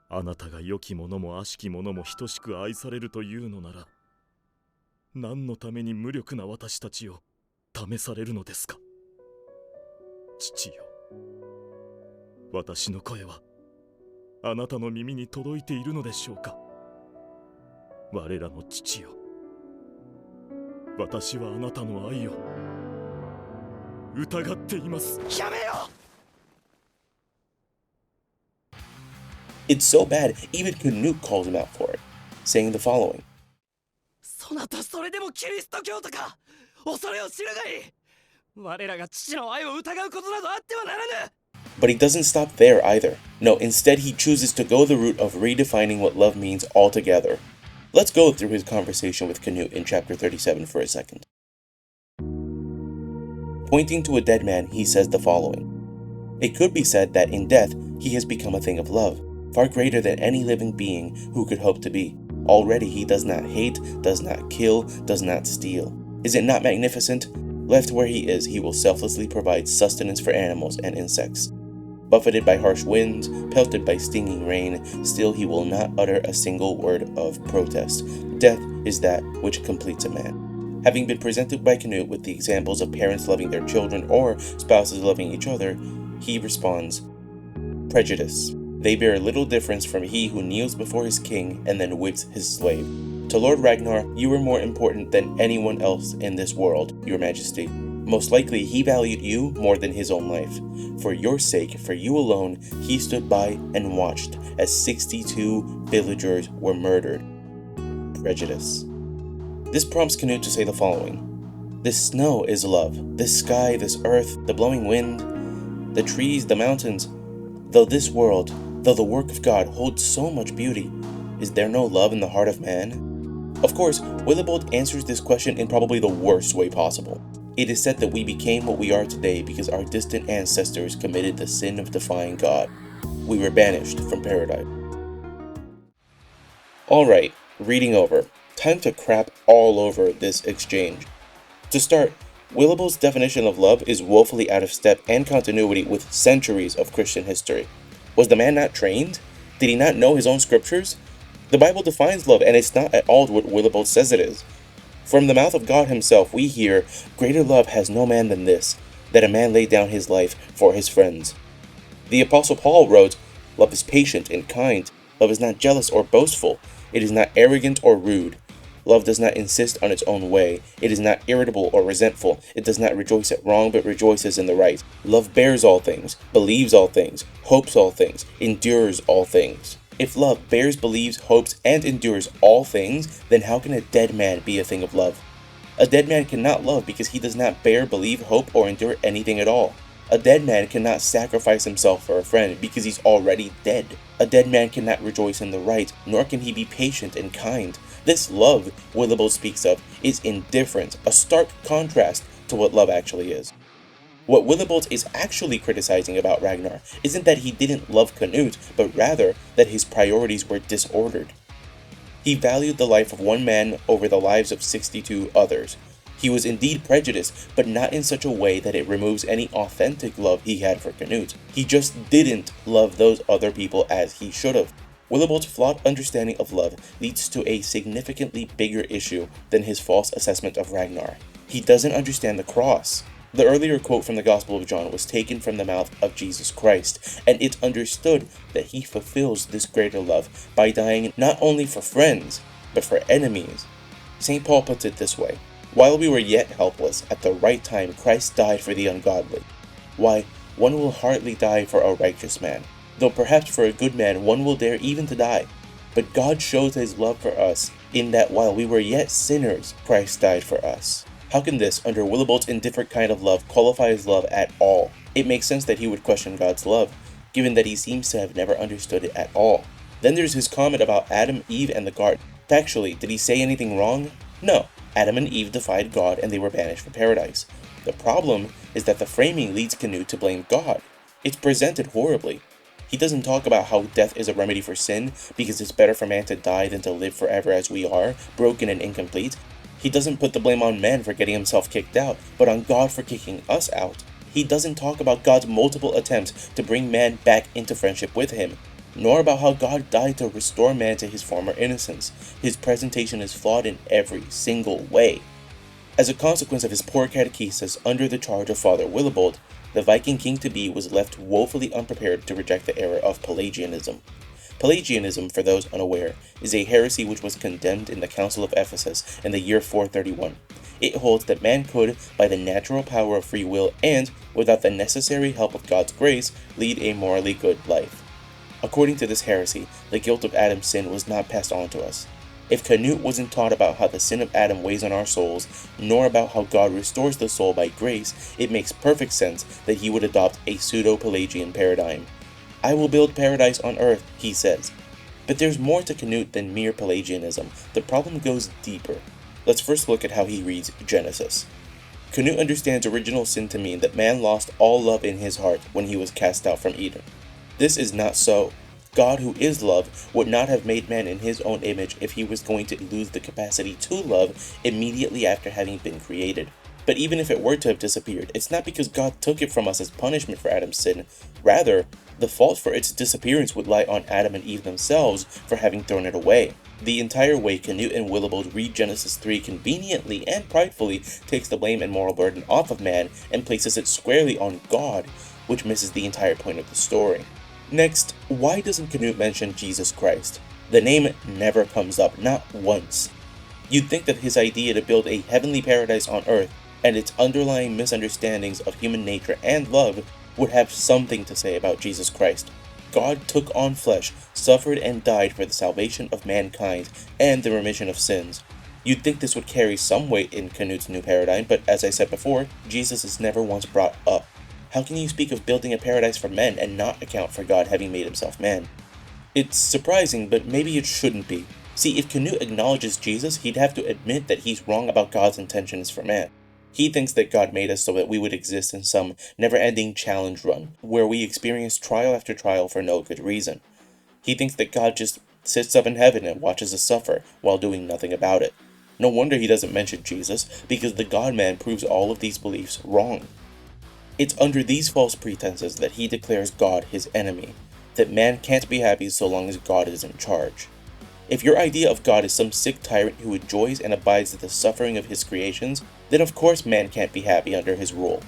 あなたが良きものも悪しきものも等しく愛されるというのなら、何のために無力な私たちを試されるのですか。父よ、私の声はあなたの耳に届いているのでしょうか。我らの父よ、私はあなたの愛を疑っています。やめよ! It's so bad, even Canute calls him out for it, saying the following. そなたそれでもキリスト教徒か。恐れを知るがいい。我らが父の愛を疑うことなどあってはならぬ。But he doesn't stop there either. No, instead he chooses to go the route of redefining what love means altogether. Let's go through his conversation with Canute in chapter 37 for a second. Pointing to a dead man, he says the following. It could be said that in death he has become a thing of love, far greater than any living being who could hope to be. Already he does not hate, does not kill, does not steal. Is it not magnificent? Left where he is, he will selflessly provide sustenance for animals and insects. Buffeted by harsh winds, pelted by stinging rain, still he will not utter a single word of protest. Death is that which completes a man. Having been presented by Canute with the examples of parents loving their children or spouses loving each other, he responds, Prejudice. They bear little difference from he who kneels before his king and then whips his slave. To Lord Ragnar, you are more important than anyone else in this world, your majesty. Most likely he valued you more than his own life. For your sake, for you alone, he stood by and watched as 62 villagers were murdered. Prejudice. This prompts Canute to say the following. This snow is love, this sky, this earth, the blowing wind, the trees, the mountains. Though this world, though the work of God holds so much beauty, is there no love in the heart of man? Of course, Willibald answers this question in probably the worst way possible. It is said that we became what we are today because our distant ancestors committed the sin of defying God. We were banished from paradise. Alright, reading over. Time to crap all over this exchange. To start, Willibald's definition of love is woefully out of step and continuity with centuries of Christian history. Was the man not trained? Did he not know his own scriptures? The Bible defines love, and it's not at all what Willibald says it is. From the mouth of God himself, we hear, Greater love has no man than this, that a man lay down his life for his friends. The Apostle Paul wrote, Love is patient and kind. Love is not jealous or boastful. It is not arrogant or rude. Love does not insist on its own way. It is not irritable or resentful. It does not rejoice at wrong, but rejoices in the right. Love bears all things, believes all things, hopes all things, endures all things. If love bears, believes, hopes, and endures all things, then how can a dead man be a thing of love? A dead man cannot love because he does not bear, believe, hope, or endure anything at all. A dead man cannot sacrifice himself for a friend because he's already dead. A dead man cannot rejoice in the right, nor can he be patient and kind, This love Willibald speaks of is indifference, a stark contrast to what love actually is. What Willibald is actually criticizing about Ragnar isn't that he didn't love Canute, but rather that his priorities were disordered. He valued the life of one man over the lives of 62 others. He was indeed prejudiced, but not in such a way that it removes any authentic love he had for Canute. He just didn't love those other people as he should have. Willibald's flawed understanding of love leads to a significantly bigger issue than his false assessment of Ragnar. He doesn't understand the cross. The earlier quote from the Gospel of John was taken from the mouth of Jesus Christ, and it's understood that he fulfills this greater love by dying not only for friends, but for enemies. St. Paul puts it this way: "While we were yet helpless, at the right time Christ died for the ungodly." Why, one will hardly die for a righteous man, though perhaps for a good man one will dare even to die. But God shows his love for us in that while we were yet sinners, Christ died for us. How can this, under Willibald's indifferent kind of love, qualify as love at all? It makes sense that he would question God's love, given that he seems to have never understood it at all. Then there's his comment about Adam, Eve, and the garden. Factually, did he say anything wrong? No. Adam and Eve defied God and they were banished from paradise. The problem is that the framing leads Canute to blame God. It's presented horribly. He doesn't talk about how death is a remedy for sin, because it's better for man to die than to live forever as we are, broken and incomplete. He doesn't put the blame on man for getting himself kicked out, but on God for kicking us out. He doesn't talk about God's multiple attempts to bring man back into friendship with him, nor about how God died to restore man to his former innocence. His presentation is flawed in every single way. As a consequence of his poor catechesis under the charge of Father Willibald, the Viking king-to-be was left woefully unprepared to reject the error of Pelagianism. Pelagianism, for those unaware, is a heresy which was condemned in the Council of Ephesus in the year 431. It holds that man could, by the natural power of free will and, without the necessary help of God's grace, lead a morally good life. According to this heresy, the guilt of Adam's sin was not passed on to us. If Canute wasn't taught about how the sin of Adam weighs on our souls, nor about how God restores the soul by grace, it makes perfect sense that he would adopt a pseudo-Pelagian paradigm. "I will build paradise on earth," he says. But there's more to Canute than mere Pelagianism. The problem goes deeper. Let's first look at how he reads Genesis. Canute understands original sin to mean that man lost all love in his heart when he was cast out from Eden. This is not so. God, who is love, would not have made man in his own image if he was going to lose the capacity to love immediately after having been created. But even if it were to have disappeared, it's not because God took it from us as punishment for Adam's sin. Rather, the fault for its disappearance would lie on Adam and Eve themselves for having thrown it away. The entire way Canute and Willibald read Genesis 3 conveniently and pridefully takes the blame and moral burden off of man and places it squarely on God, which misses the entire point of the story. Next, why doesn't Canute mention Jesus Christ? The name never comes up, not once. You'd think that his idea to build a heavenly paradise on earth and its underlying misunderstandings of human nature and love would have something to say about Jesus Christ. God took on flesh, suffered and died for the salvation of mankind and the remission of sins. You'd think this would carry some weight in Canute's new paradigm, but as I said before, Jesus is never once brought up. How can you speak of building a paradise for men and not account for God having made himself man? It's surprising, but maybe it shouldn't be. See, if Canute acknowledges Jesus, he'd have to admit that he's wrong about God's intentions for man. He thinks that God made us so that we would exist in some never-ending challenge run, where we experience trial after trial for no good reason. He thinks that God just sits up in heaven and watches us suffer while doing nothing about it. No wonder he doesn't mention Jesus, because the God-man proves all of these beliefs wrong. It's under these false pretenses that he declares God his enemy, that man can't be happy so long as God is in charge. If your idea of God is some sick tyrant who enjoys and abides at the suffering of his creations, then of course man can't be happy under his rule.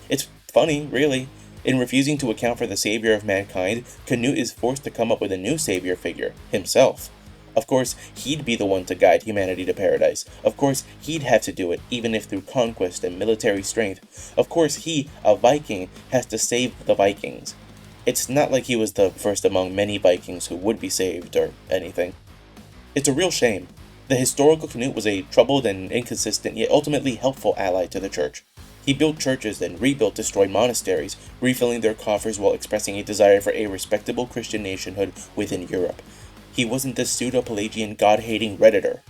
It's funny, really. In refusing to account for the savior of mankind, Canute is forced to come up with a new savior figure, himself. Of course, he'd be the one to guide humanity to paradise. Of course, he'd have to do it, even if through conquest and military strength. Of course, he, a Viking, has to save the Vikings. It's not like he was the first among many Vikings who would be saved or anything. It's a real shame. The historical Canute was a troubled and inconsistent, yet ultimately helpful ally to the church. He built churches and rebuilt destroyed monasteries, refilling their coffers while expressing a desire for a respectable Christian nationhood within Europe. He wasn't this pseudo-Pelagian god-hating redditor.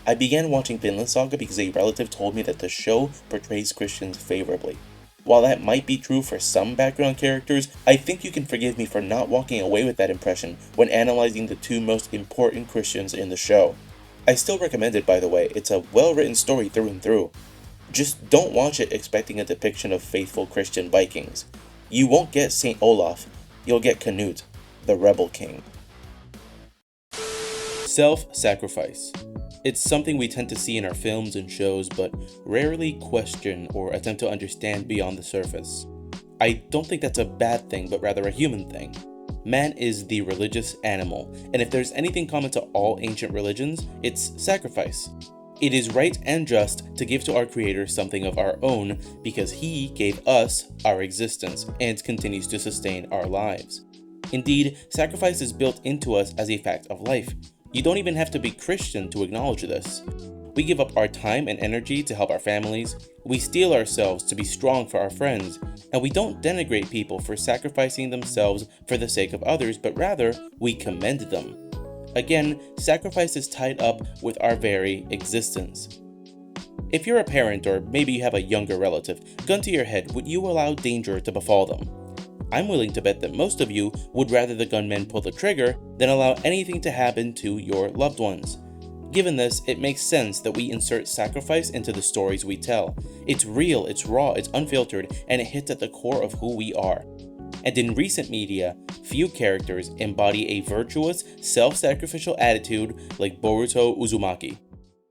I began watching Vinland Saga because a relative told me that the show portrays Christians favorably. While that might be true for some background characters, I think you can forgive me for not walking away with that impression when analyzing the two most important Christians in the show. I still recommend it, by the way. It's a well-written story through and through. Just don't watch it expecting a depiction of faithful Christian Vikings. You won't get Saint Olaf, you'll get Canute, the rebel king. Self-sacrifice. It's something we tend to see in our films and shows, but rarely question or attempt to understand beyond the surface. I don't think that's a bad thing, but rather a human thing. Man is the religious animal, and if there's anything common to all ancient religions, it's sacrifice. It is right and just to give to our Creator something of our own because He gave us our existence and continues to sustain our lives. Indeed, sacrifice is built into us as a fact of life. You don't even have to be Christian to acknowledge this. We give up our time and energy to help our families, we steel ourselves to be strong for our friends, and we don't denigrate people for sacrificing themselves for the sake of others, but rather, we commend them. Again, sacrifice is tied up with our very existence. If you're a parent, or maybe you have a younger relative, gun to your head, would you allow danger to befall them? I'm willing to bet that most of you would rather the gunman pull the trigger than allow anything to happen to your loved ones. Given this, it makes sense that we insert sacrifice into the stories we tell. It's real, it's raw, it's unfiltered, and it hits at the core of who we are. And in recent media, few characters embody a virtuous, self-sacrificial attitude like Boruto Uzumaki.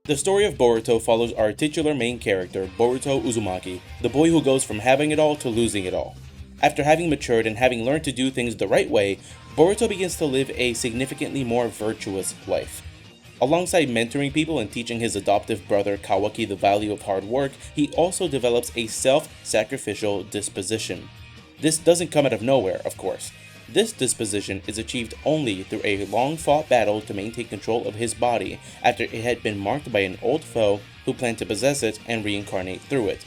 The story of Boruto follows our titular main character, Boruto Uzumaki, the boy who goes from having it all to losing it all. After having matured and having learned to do things the right way, Boruto begins to live a significantly more virtuous life. Alongside mentoring people and teaching his adoptive brother Kawaki the value of hard work, he also develops a self-sacrificial disposition. This doesn't come out of nowhere, of course. This disposition is achieved only through a long-fought battle to maintain control of his body after it had been marked by an old foe who planned to possess it and reincarnate through it.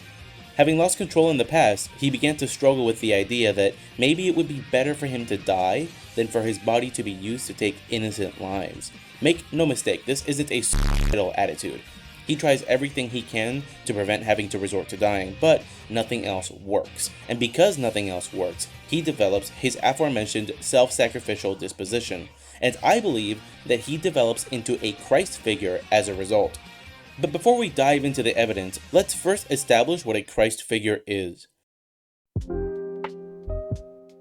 Having lost control in the past, he began to struggle with the idea that maybe it would be better for him to die than for his body to be used to take innocent lives. Make no mistake, this isn't a suicidal attitude. He tries everything he can to prevent having to resort to dying, but nothing else works. And because nothing else works, he develops his aforementioned self-sacrificial disposition. And I believe that he develops into a Christ figure as a result. But before we dive into the evidence, let's first establish what a Christ figure is.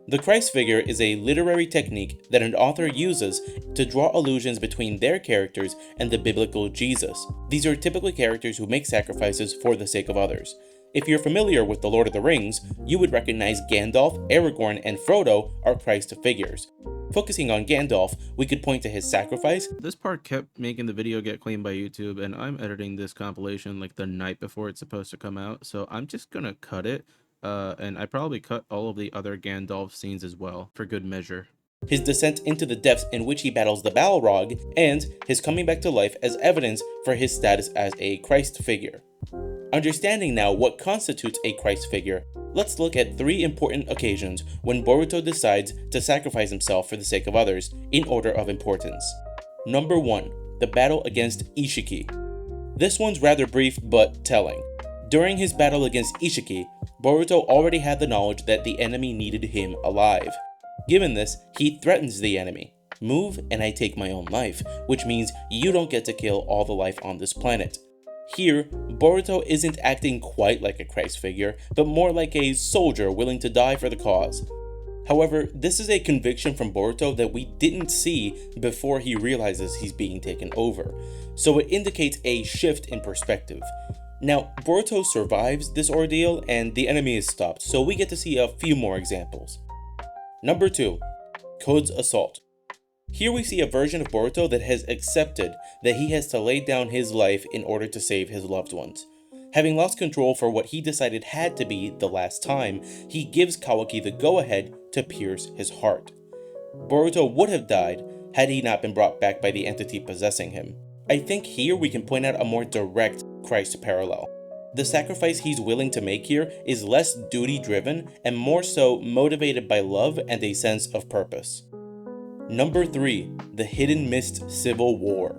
The Christ figure is a literary technique that an author uses to draw allusions between their characters and the biblical Jesus. These are typically characters who make sacrifices for the sake of others. If you're familiar with The Lord of the Rings, you would recognize Gandalf, Aragorn, and Frodo are Christ figures. Focusing on Gandalf, we could point to his sacrifice. This part kept making the video get claimed by YouTube, and I'm editing this compilation like the night before it's supposed to come out, so I'm just gonna cut it. And I probably cut all of the other Gandalf scenes as well, for good measure. His descent into the depths in which he battles the Balrog, and his coming back to life as evidence for his status as a Christ figure. Understanding now what constitutes a Christ figure, let's look at 3 important occasions when Boruto decides to sacrifice himself for the sake of others in order of importance. Number 1. The battle against Ishiki. This one's rather brief but telling. During his battle against Ishiki, Boruto already had the knowledge that the enemy needed him alive. Given this, he threatens the enemy. Move and I take my own life, which means you don't get to kill all the life on this planet. Here, Boruto isn't acting quite like a Christ figure, but more like a soldier willing to die for the cause. However, this is a conviction from Boruto that we didn't see before he realizes he's being taken over, so it indicates a shift in perspective. Now, Boruto survives this ordeal and the enemy is stopped, so we get to see a few more examples. Number 2. Code's Assault. Here we see a version of Boruto that has accepted that he has to lay down his life in order to save his loved ones. Having lost control for what he decided had to be the last time, he gives Kawaki the go-ahead to pierce his heart. Boruto would have died had he not been brought back by the entity possessing him. I think here we can point out a more direct Christ parallel. The sacrifice he's willing to make here is less duty-driven and more so motivated by love and a sense of purpose. Number 3, The Hidden Mist Civil War.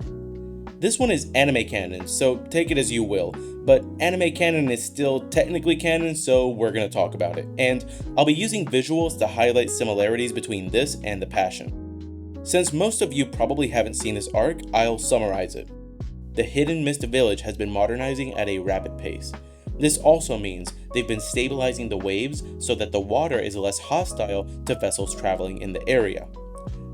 This one is anime canon, so take it as you will, but anime canon is still technically canon, so we're gonna talk about it, and I'll be using visuals to highlight similarities between this and The Passion. Since most of you probably haven't seen this arc, I'll summarize it. The Hidden Mist Village has been modernizing at a rapid pace. This also means they've been stabilizing the waves so that the water is less hostile to vessels traveling in the area.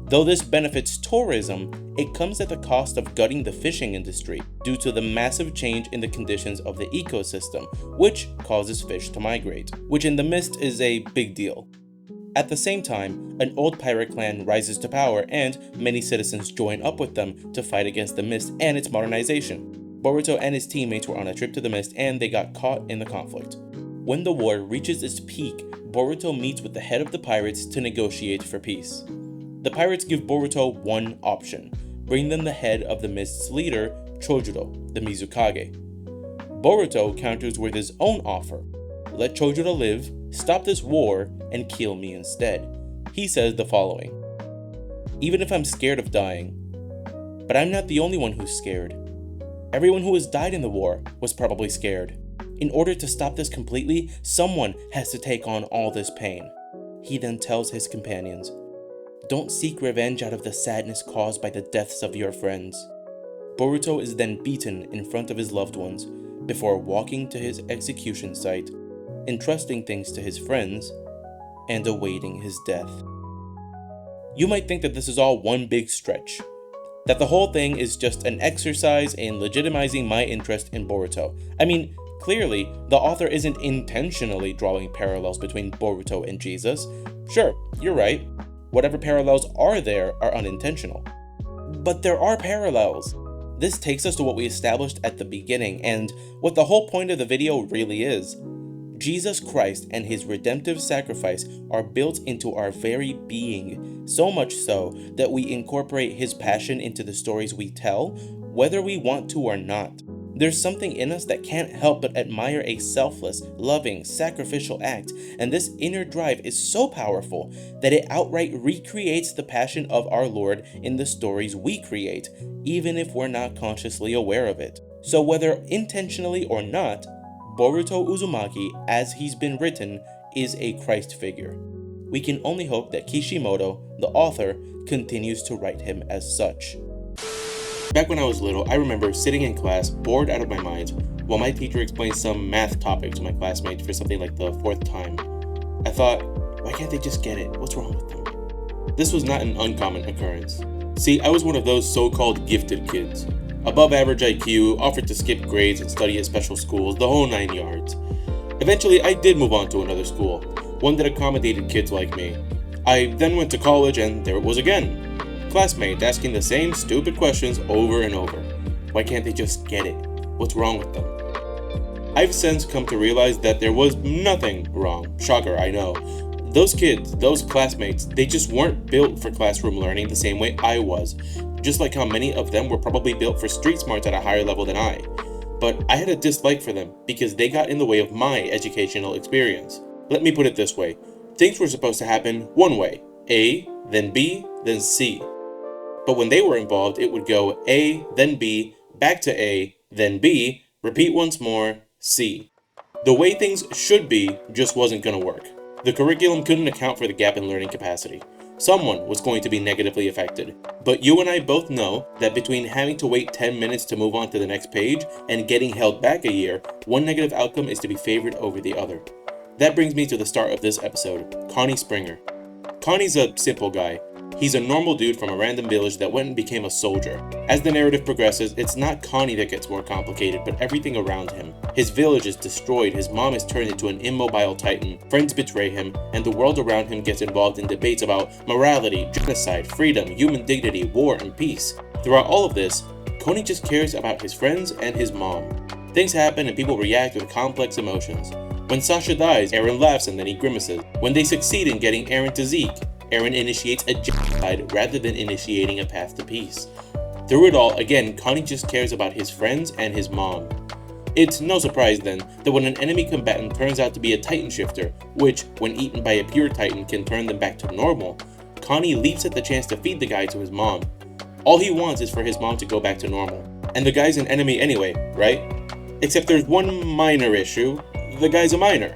Though this benefits tourism, it comes at the cost of gutting the fishing industry due to the massive change in the conditions of the ecosystem, which causes fish to migrate, which in the mist is a big deal. At the same time, an old pirate clan rises to power and many citizens join up with them to fight against the mist and its modernization. Boruto and his teammates were on a trip to the mist and they got caught in the conflict. When the war reaches its peak, Boruto meets with the head of the pirates to negotiate for peace. The pirates give Boruto one option: bring them the head of the mist's leader, Chojuro, the Mizukage. Boruto counters with his own offer: let Chojuro live, stop this war, and kill me instead. He says the following: even if I'm scared of dying, but I'm not the only one who's scared. Everyone who has died in the war was probably scared. In order to stop this completely, someone has to take on all this pain. He then tells his companions, don't seek revenge out of the sadness caused by the deaths of your friends. Boruto is then beaten in front of his loved ones before walking to his execution site, entrusting things to his friends, and awaiting his death. You might think that this is all one big stretch, that the whole thing is just an exercise in legitimizing my interest in Boruto. I mean, clearly, the author isn't intentionally drawing parallels between Boruto and Jesus. Sure, you're right. Whatever parallels are there are unintentional. But there are parallels. This takes us to what we established at the beginning and what the whole point of the video really is. Jesus Christ and his redemptive sacrifice are built into our very being, so much so that we incorporate his passion into the stories we tell, whether we want to or not. There's something in us that can't help but admire a selfless, loving, sacrificial act, and this inner drive is so powerful that it outright recreates the passion of our Lord in the stories we create, even if we're not consciously aware of it. So whether intentionally or not, Boruto Uzumaki, as he's been written, is a Christ figure. We can only hope that Kishimoto, the author, continues to write him as such. Back when I was little, I remember sitting in class, bored out of my mind, while my teacher explained some math topic to my classmates for something like the 4th time. I thought, why can't they just get it? What's wrong with them? This was not an uncommon occurrence. See, I was one of those so-called gifted kids. Above average IQ, offered to skip grades and study at special schools, the whole 9 yards. Eventually, I did move on to another school, one that accommodated kids like me. I then went to college and there it was again. Classmates asking the same stupid questions over and over. Why can't they just get it? What's wrong with them? I've since come to realize that there was nothing wrong. Shocker, I know. Those kids, those classmates, they just weren't built for classroom learning the same way I was. Just like how many of them were probably built for street smarts at a higher level than I. But I had a dislike for them because they got in the way of my educational experience. Let me put it this way. Things were supposed to happen one way. A, then B, then C. But when they were involved, it would go A, then B, back to A, then B, repeat once more, C. The way things should be just wasn't going to work. The curriculum couldn't account for the gap in learning capacity. Someone was going to be negatively affected. But you and I both know that between having to wait 10 minutes to move on to the next page and getting held back a year, one negative outcome is to be favored over the other. That brings me to the start of this episode, Connie Springer. Connie's a simple guy. He's a normal dude from a random village that went and became a soldier. As the narrative progresses, it's not Connie that gets more complicated, but everything around him. His village is destroyed, his mom is turned into an immobile titan, friends betray him, and the world around him gets involved in debates about morality, genocide, freedom, human dignity, war, and peace. Throughout all of this, Connie just cares about his friends and his mom. Things happen and people react with complex emotions. When Sasha dies, Eren laughs and then he grimaces. When they succeed in getting Eren to Zeke, Eren initiates a genocide rather than initiating a path to peace. Through it all, again, Connie just cares about his friends and his mom. It's no surprise then that when an enemy combatant turns out to be a Titan shifter, which, when eaten by a pure Titan, can turn them back to normal, Connie leaps at the chance to feed the guy to his mom. All he wants is for his mom to go back to normal. And the guy's an enemy anyway, right? Except there's one minor issue. The guy's a minor.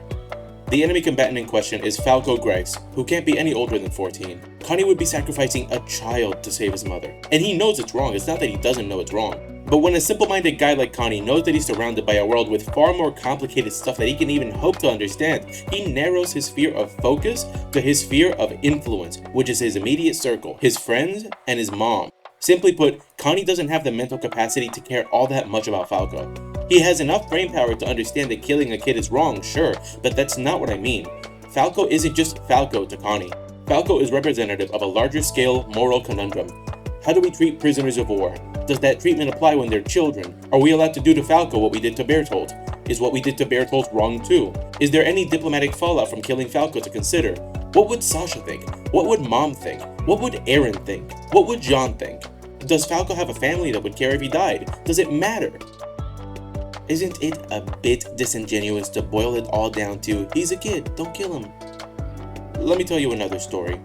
The enemy combatant in question is Falco Grice, who can't be any older than 14. Connie would be sacrificing a child to save his mother. And he knows it's wrong, it's not that he doesn't know it's wrong. But when a simple-minded guy like Connie knows that he's surrounded by a world with far more complicated stuff that he can even hope to understand, he narrows his sphere of focus to his sphere of influence, which is his immediate circle, his friends, and his mom. Simply put, Connie doesn't have the mental capacity to care all that much about Falco. He has enough brain power to understand that killing a kid is wrong, sure, but that's not what I mean. Falco isn't just Falco to Connie. Falco is representative of a larger scale moral conundrum. How do we treat prisoners of war? Does that treatment apply when they're children? Are we allowed to do to Falco what we did to Bertolt? Is what we did to Bertolt wrong too? Is there any diplomatic fallout from killing Falco to consider? What would Sasha think? What would Mom think? What would Aaron think? What would John think? Does Falco have a family that would care if he died? Does it matter? Isn't it a bit disingenuous to boil it all down to, he's a kid, don't kill him? Let me tell you another story.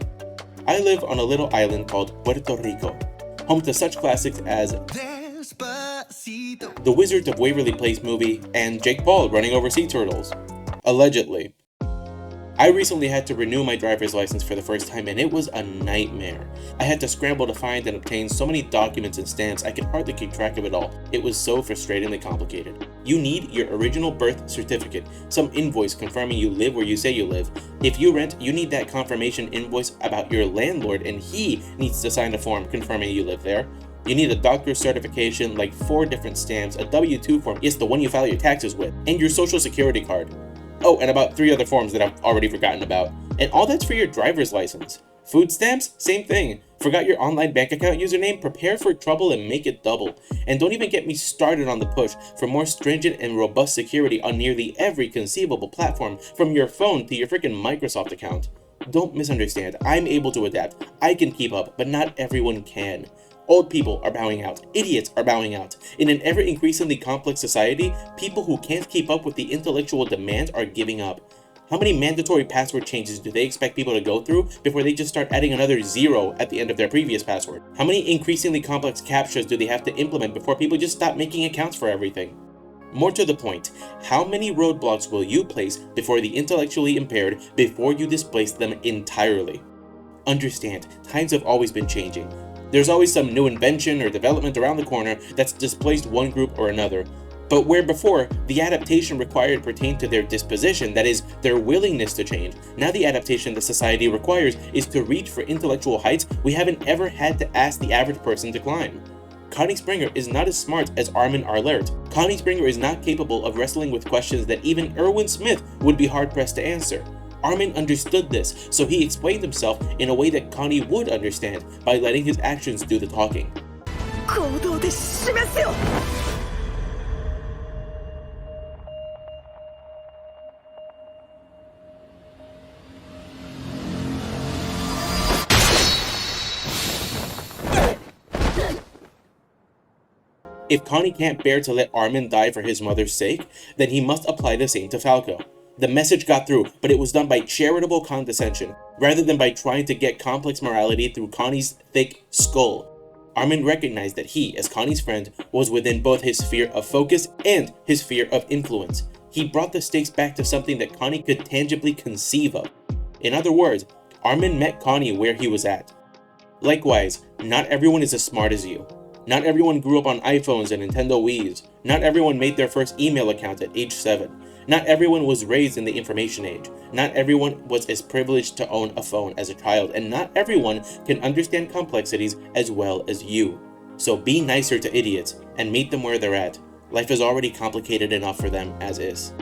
I live on a little island called Puerto Rico, home to such classics as The Wizards of Waverly Place movie and Jake Paul running over sea turtles. Allegedly. I recently had to renew my driver's license for the first time and it was a nightmare. I had to scramble to find and obtain so many documents and stamps I could hardly keep track of it all. It was so frustratingly complicated. You need your original birth certificate, some invoice confirming you live where you say you live. If you rent, you need that confirmation invoice about your landlord and he needs to sign a form confirming you live there. You need a doctor's certification, like 4 different stamps, a W-2 form, yes, the one you file your taxes with, and your social security card. Oh, and about 3 other forms that I've already forgotten about. And all that's for your driver's license. Food stamps? Same thing. Forgot your online bank account username? Prepare for trouble and make it double. And don't even get me started on the push for more stringent and robust security on nearly every conceivable platform, from your phone to your freaking Microsoft account. Don't misunderstand, I'm able to adapt. I can keep up, but not everyone can. Old people are bowing out. Idiots are bowing out. In an ever increasingly complex society, people who can't keep up with the intellectual demands are giving up. How many mandatory password changes do they expect people to go through before they just start adding another 0 at the end of their previous password? How many increasingly complex captchas do they have to implement before people just stop making accounts for everything? More to the point, how many roadblocks will you place before the intellectually impaired before you displace them entirely? Understand, times have always been changing. There's always some new invention or development around the corner that's displaced one group or another. But where before, the adaptation required pertained to their disposition, that is, their willingness to change, now the adaptation that society requires is to reach for intellectual heights we haven't ever had to ask the average person to climb. Connie Springer is not as smart as Armin Arlert. Connie Springer is not capable of wrestling with questions that even Erwin Smith would be hard-pressed to answer. Armin understood this, so he explained himself in a way that Connie would understand by letting his actions do the talking. If Connie can't bear to let Armin die for his mother's sake, then he must apply the same to Falco. The message got through, but it was done by charitable condescension, rather than by trying to get complex morality through Connie's thick skull. Armin recognized that he, as Connie's friend, was within both his sphere of focus and his sphere of influence. He brought the stakes back to something that Connie could tangibly conceive of. In other words, Armin met Connie where he was at. Likewise, not everyone is as smart as you. Not everyone grew up on iPhones and Nintendo Wiis. Not everyone made their first email account at age 7. Not everyone was raised in the information age. Not everyone was as privileged to own a phone as a child, and not everyone can understand complexities as well as you. So be nicer to idiots and meet them where they're at. Life is already complicated enough for them as is.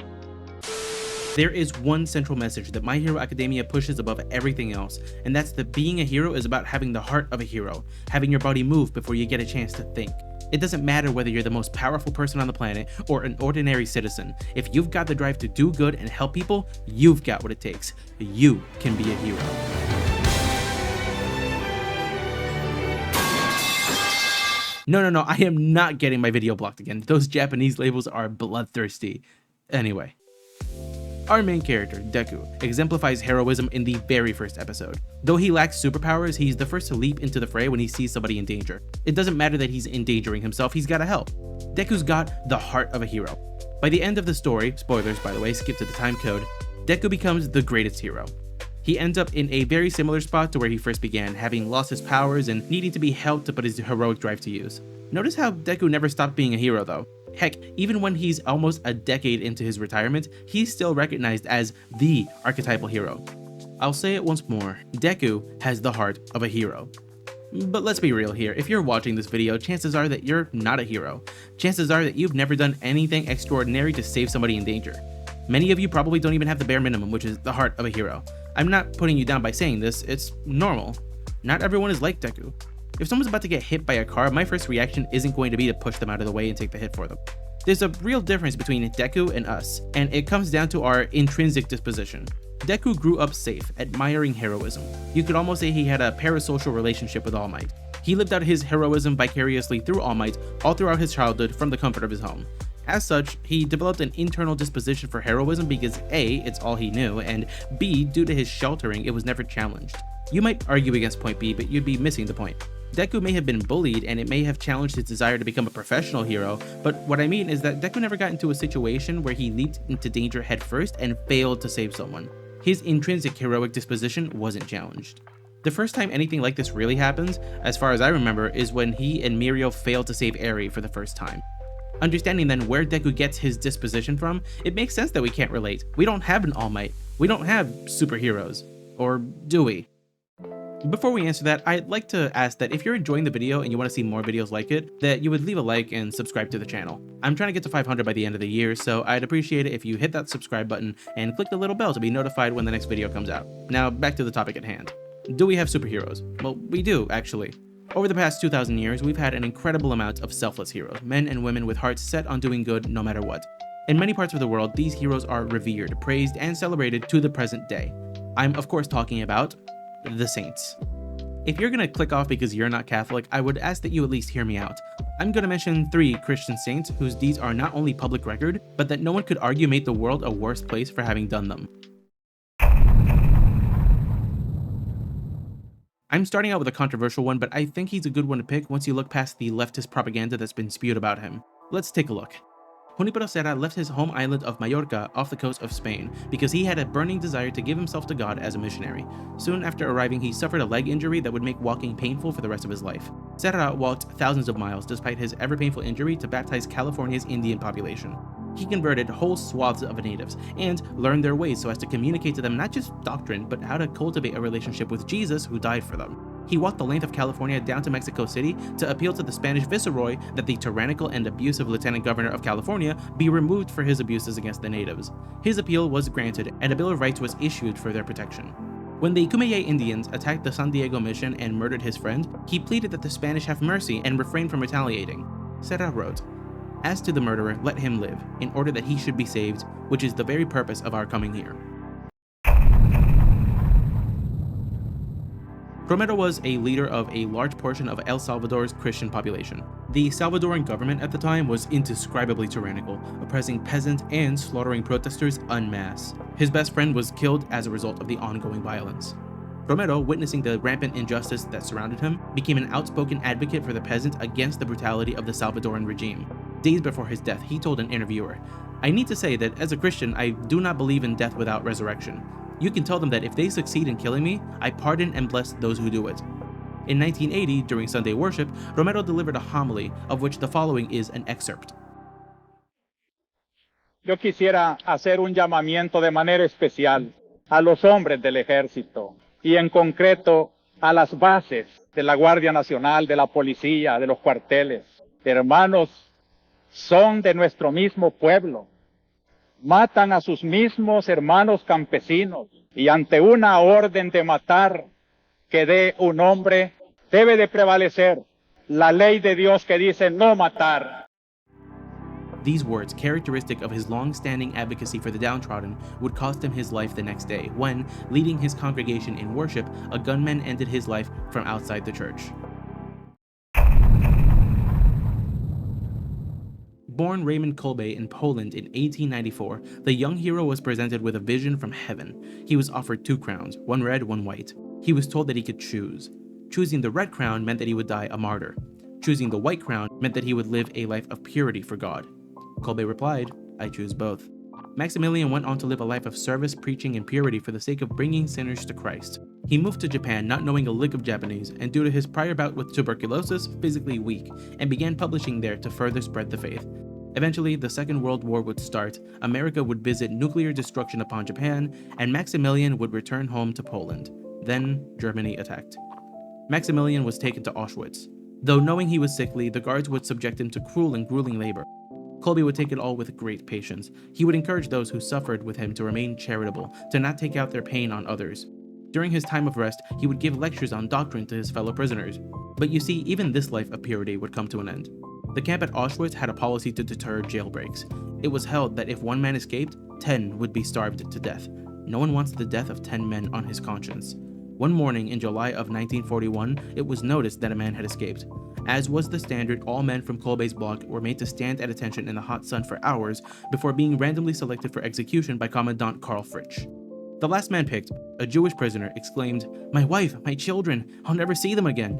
There is one central message that My Hero Academia pushes above everything else, and that's that being a hero is about having the heart of a hero, having your body move before you get a chance to think. It doesn't matter whether you're the most powerful person on the planet or an ordinary citizen. If you've got the drive to do good and help people, you've got what it takes. You can be a hero. No, I am not getting my video blocked again. Those Japanese labels are bloodthirsty. Anyway. Our main character, Deku, exemplifies heroism in the very first episode. Though he lacks superpowers, he's the first to leap into the fray when he sees somebody in danger. It doesn't matter that he's endangering himself, he's gotta help. Deku's got the heart of a hero. By the end of the story, spoilers by the way, skip to the time code, Deku becomes the greatest hero. He ends up in a very similar spot to where he first began, having lost his powers and needing to be helped to put his heroic drive to use. Notice how Deku never stopped being a hero though. Heck, even when he's almost a decade into his retirement, he's still recognized as the archetypal hero. I'll say it once more, Deku has the heart of a hero. But let's be real here, if you're watching this video, chances are that you're not a hero. Chances are that you've never done anything extraordinary to save somebody in danger. Many of you probably don't even have the bare minimum, which is the heart of a hero. I'm not putting you down by saying this, it's normal. Not everyone is like Deku. If someone's about to get hit by a car, my first reaction isn't going to be to push them out of the way and take the hit for them. There's a real difference between Deku and us, and it comes down to our intrinsic disposition. Deku grew up safe, admiring heroism. You could almost say he had a parasocial relationship with All Might. He lived out his heroism vicariously through All Might all throughout his childhood from the comfort of his home. As such, he developed an internal disposition for heroism because A, it's all he knew, and B, due to his sheltering, it was never challenged. You might argue against point B, but you'd be missing the point. Deku may have been bullied and it may have challenged his desire to become a professional hero, but what I mean is that Deku never got into a situation where he leaped into danger headfirst and failed to save someone. His intrinsic heroic disposition wasn't challenged. The first time anything like this really happens, as far as I remember, is when he and Mirio failed to save Eri for the first time. Understanding then where Deku gets his disposition from, it makes sense that we can't relate. We don't have an All Might. We don't have superheroes. Or do we? Before we answer that, I'd like to ask that if you're enjoying the video and you want to see more videos like it, that you would leave a like and subscribe to the channel. I'm trying to get to 500 by the end of the year, so I'd appreciate it if you hit that subscribe button and click the little bell to be notified when the next video comes out. Now, back to the topic at hand. Do we have superheroes? Well, we do, actually. Over the past 2,000 years, we've had an incredible amount of selfless heroes, men and women with hearts set on doing good no matter what. In many parts of the world, these heroes are revered, praised, and celebrated to the present day. I'm of course talking about the saints. If you're gonna click off because you're not Catholic, I would ask that you at least hear me out. I'm gonna mention 3 Christian saints whose deeds are not only public record, but that no one could argue made the world a worse place for having done them. I'm starting out with a controversial one, but I think he's a good one to pick once you look past the leftist propaganda that's been spewed about him. Let's take a look. Junípero Serra left his home island of Mallorca off the coast of Spain because he had a burning desire to give himself to God as a missionary. Soon after arriving, he suffered a leg injury that would make walking painful for the rest of his life. Serra walked thousands of miles despite his ever-painful injury to baptize California's Indian population. He converted whole swaths of natives and learned their ways so as to communicate to them not just doctrine, but how to cultivate a relationship with Jesus who died for them. He walked the length of California down to Mexico City to appeal to the Spanish viceroy that the tyrannical and abusive lieutenant governor of California be removed for his abuses against the natives. His appeal was granted and a Bill of Rights was issued for their protection. When the Kumeyaay Indians attacked the San Diego mission and murdered his friend, he pleaded that the Spanish have mercy and refrain from retaliating. Serra wrote, "As to the murderer, let him live, in order that he should be saved, which is the very purpose of our coming here." Romero was a leader of a large portion of El Salvador's Christian population. The Salvadoran government at the time was indescribably tyrannical, oppressing peasants and slaughtering protesters en masse. His best friend was killed as a result of the ongoing violence. Romero, witnessing the rampant injustice that surrounded him, became an outspoken advocate for the peasants against the brutality of the Salvadoran regime. Days before his death, he told an interviewer, "I need to say that as a Christian, I do not believe in death without resurrection. You can tell them that if they succeed in killing me, I pardon and bless those who do it." In 1980, during Sunday worship, Romero delivered a homily, of which the following is an excerpt. Yo quisiera hacer un llamamiento de manera especial a los hombres del ejército y en concreto a las bases de la Guardia Nacional, de la policía, de los cuarteles. Hermanos, son de nuestro mismo pueblo. Matan a sus mismos hermanos campesinos y ante una orden de matar que dé un hombre, debe de prevalecer la ley de Dios que dice no matar. These words, characteristic of his long-standing advocacy for the downtrodden, would cost him his life the next day when, leading his congregation in worship, a gunman ended his life from outside the church. Born Raymond Kolbe in Poland in 1894, the young hero was presented with a vision from heaven. He was offered 2 crowns, one red, one white. He was told that he could choose. Choosing the red crown meant that he would die a martyr. Choosing the white crown meant that he would live a life of purity for God. Kolbe replied, "I choose both." Maximilian went on to live a life of service, preaching, and purity for the sake of bringing sinners to Christ. He moved to Japan not knowing a lick of Japanese, and due to his prior bout with tuberculosis, physically weak, and began publishing there to further spread the faith. Eventually, the Second World War would start, America would visit nuclear destruction upon Japan, and Maximilian would return home to Poland. Then, Germany attacked. Maximilian was taken to Auschwitz. Though knowing he was sickly, the guards would subject him to cruel and grueling labor. Kolbe would take it all with great patience. He would encourage those who suffered with him to remain charitable, to not take out their pain on others. During his time of rest, he would give lectures on doctrine to his fellow prisoners. But you see, even this life of purity would come to an end. The camp at Auschwitz had a policy to deter jailbreaks. It was held that if one man escaped, 10 would be starved to death. No one wants the death of 10 men on his conscience. One morning in July of 1941, it was noticed that a man had escaped. As was the standard, all men from Kolbe's block were made to stand at attention in the hot sun for hours before being randomly selected for execution by Commandant Karl Fritsch. The last man picked, a Jewish prisoner, exclaimed, "My wife, my children, I'll never see them again."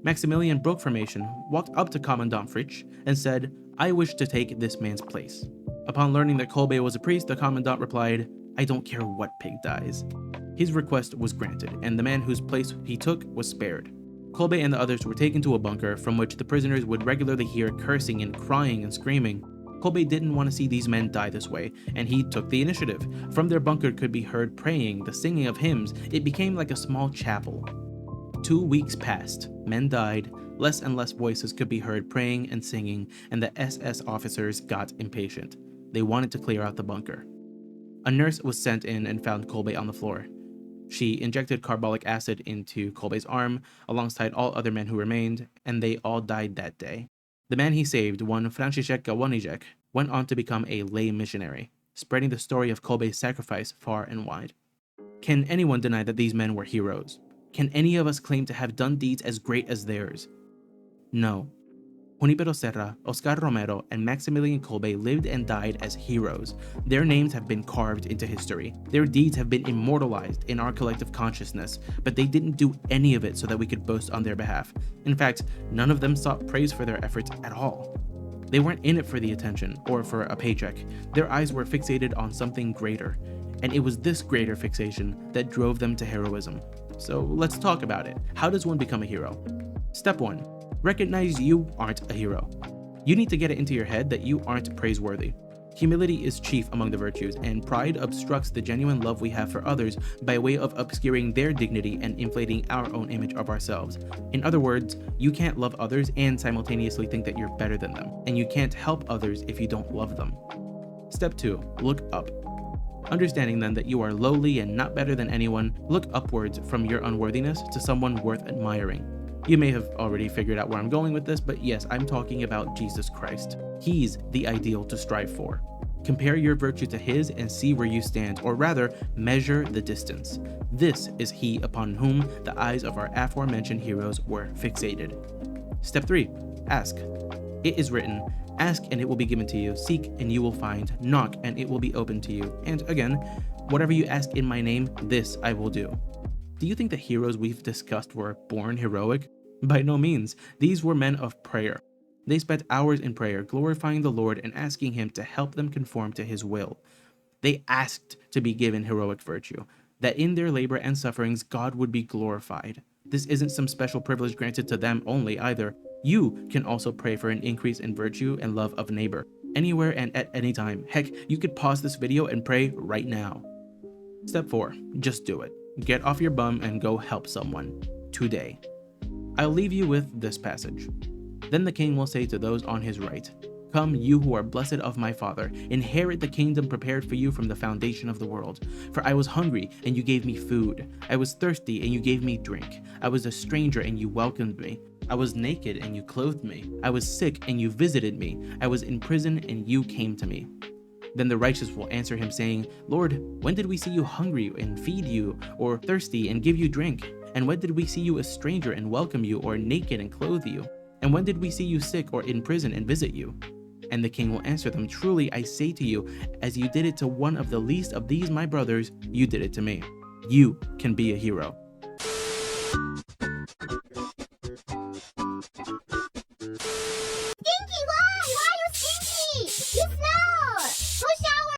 Maximilian broke formation, walked up to Commandant Fritsch, and said, "I wish to take this man's place." Upon learning that Kolbe was a priest, the Commandant replied, "I don't care what pig dies." His request was granted, and the man whose place he took was spared. Kolbe and the others were taken to a bunker from which the prisoners would regularly hear cursing and crying and screaming. Kolbe didn't want to see these men die this way, and he took the initiative. From their bunker could be heard praying, the singing of hymns. It became like a small chapel. 2 weeks passed, men died, less and less voices could be heard praying and singing, and the SS officers got impatient. They wanted to clear out the bunker. A nurse was sent in and found Kolbe on the floor. She injected carbolic acid into Kolbe's arm alongside all other men who remained, and they all died that day. The man he saved, one Franciszek Gawonizek, went on to become a lay missionary, spreading the story of Kolbe's sacrifice far and wide. Can anyone deny that these men were heroes? Can any of us claim to have done deeds as great as theirs? No. Junipero Serra, Oscar Romero, and Maximilian Kolbe lived and died as heroes. Their names have been carved into history. Their deeds have been immortalized in our collective consciousness, but they didn't do any of it so that we could boast on their behalf. In fact, none of them sought praise for their efforts at all. They weren't in it for the attention or for a paycheck. Their eyes were fixated on something greater, and it was this greater fixation that drove them to heroism. So let's talk about it. How does one become a hero? Step 1. Recognize you aren't a hero. You need to get it into your head that you aren't praiseworthy. Humility is chief among the virtues, and pride obstructs the genuine love we have for others by way of obscuring their dignity and inflating our own image of ourselves. In other words, you can't love others and simultaneously think that you're better than them, and you can't help others if you don't love them. Step 2. Look up. Understanding then that you are lowly and not better than anyone, look upwards from your unworthiness to someone worth admiring. You may have already figured out where I'm going with this, but yes, I'm talking about Jesus Christ. He's the ideal to strive for. Compare your virtue to his and see where you stand, or rather, measure the distance. This is he upon whom the eyes of our aforementioned heroes were fixated. Step 3. Ask. It is written, "Ask and it will be given to you, seek and you will find, knock and it will be opened to you." And again, "Whatever you ask in my name, this I will do." Do you think the heroes we've discussed were born heroic? By no means. These were men of prayer. They spent hours in prayer, glorifying the Lord and asking him to help them conform to his will. They asked to be given heroic virtue, that in their labor and sufferings God would be glorified. This isn't some special privilege granted to them only either. You can also pray for an increase in virtue and love of neighbor, anywhere and at any time. Heck, you could pause this video and pray right now. Step 4. Just do it. Get off your bum and go help someone. Today. I'll leave you with this passage. Then the king will say to those on his right, "Come, you who are blessed of my Father, inherit the kingdom prepared for you from the foundation of the world. For I was hungry, and you gave me food. I was thirsty, and you gave me drink. I was a stranger, and you welcomed me. I was naked, and you clothed me. I was sick, and you visited me. I was in prison, and you came to me." Then the righteous will answer him, saying, "Lord, when did we see you hungry and feed you, or thirsty and give you drink? And when did we see you a stranger and welcome you, or naked and clothe you? And when did we see you sick or in prison and visit you?" And the king will answer them, "Truly I say to you, as you did it to one of the least of these my brothers, you did it to me." You can be a hero.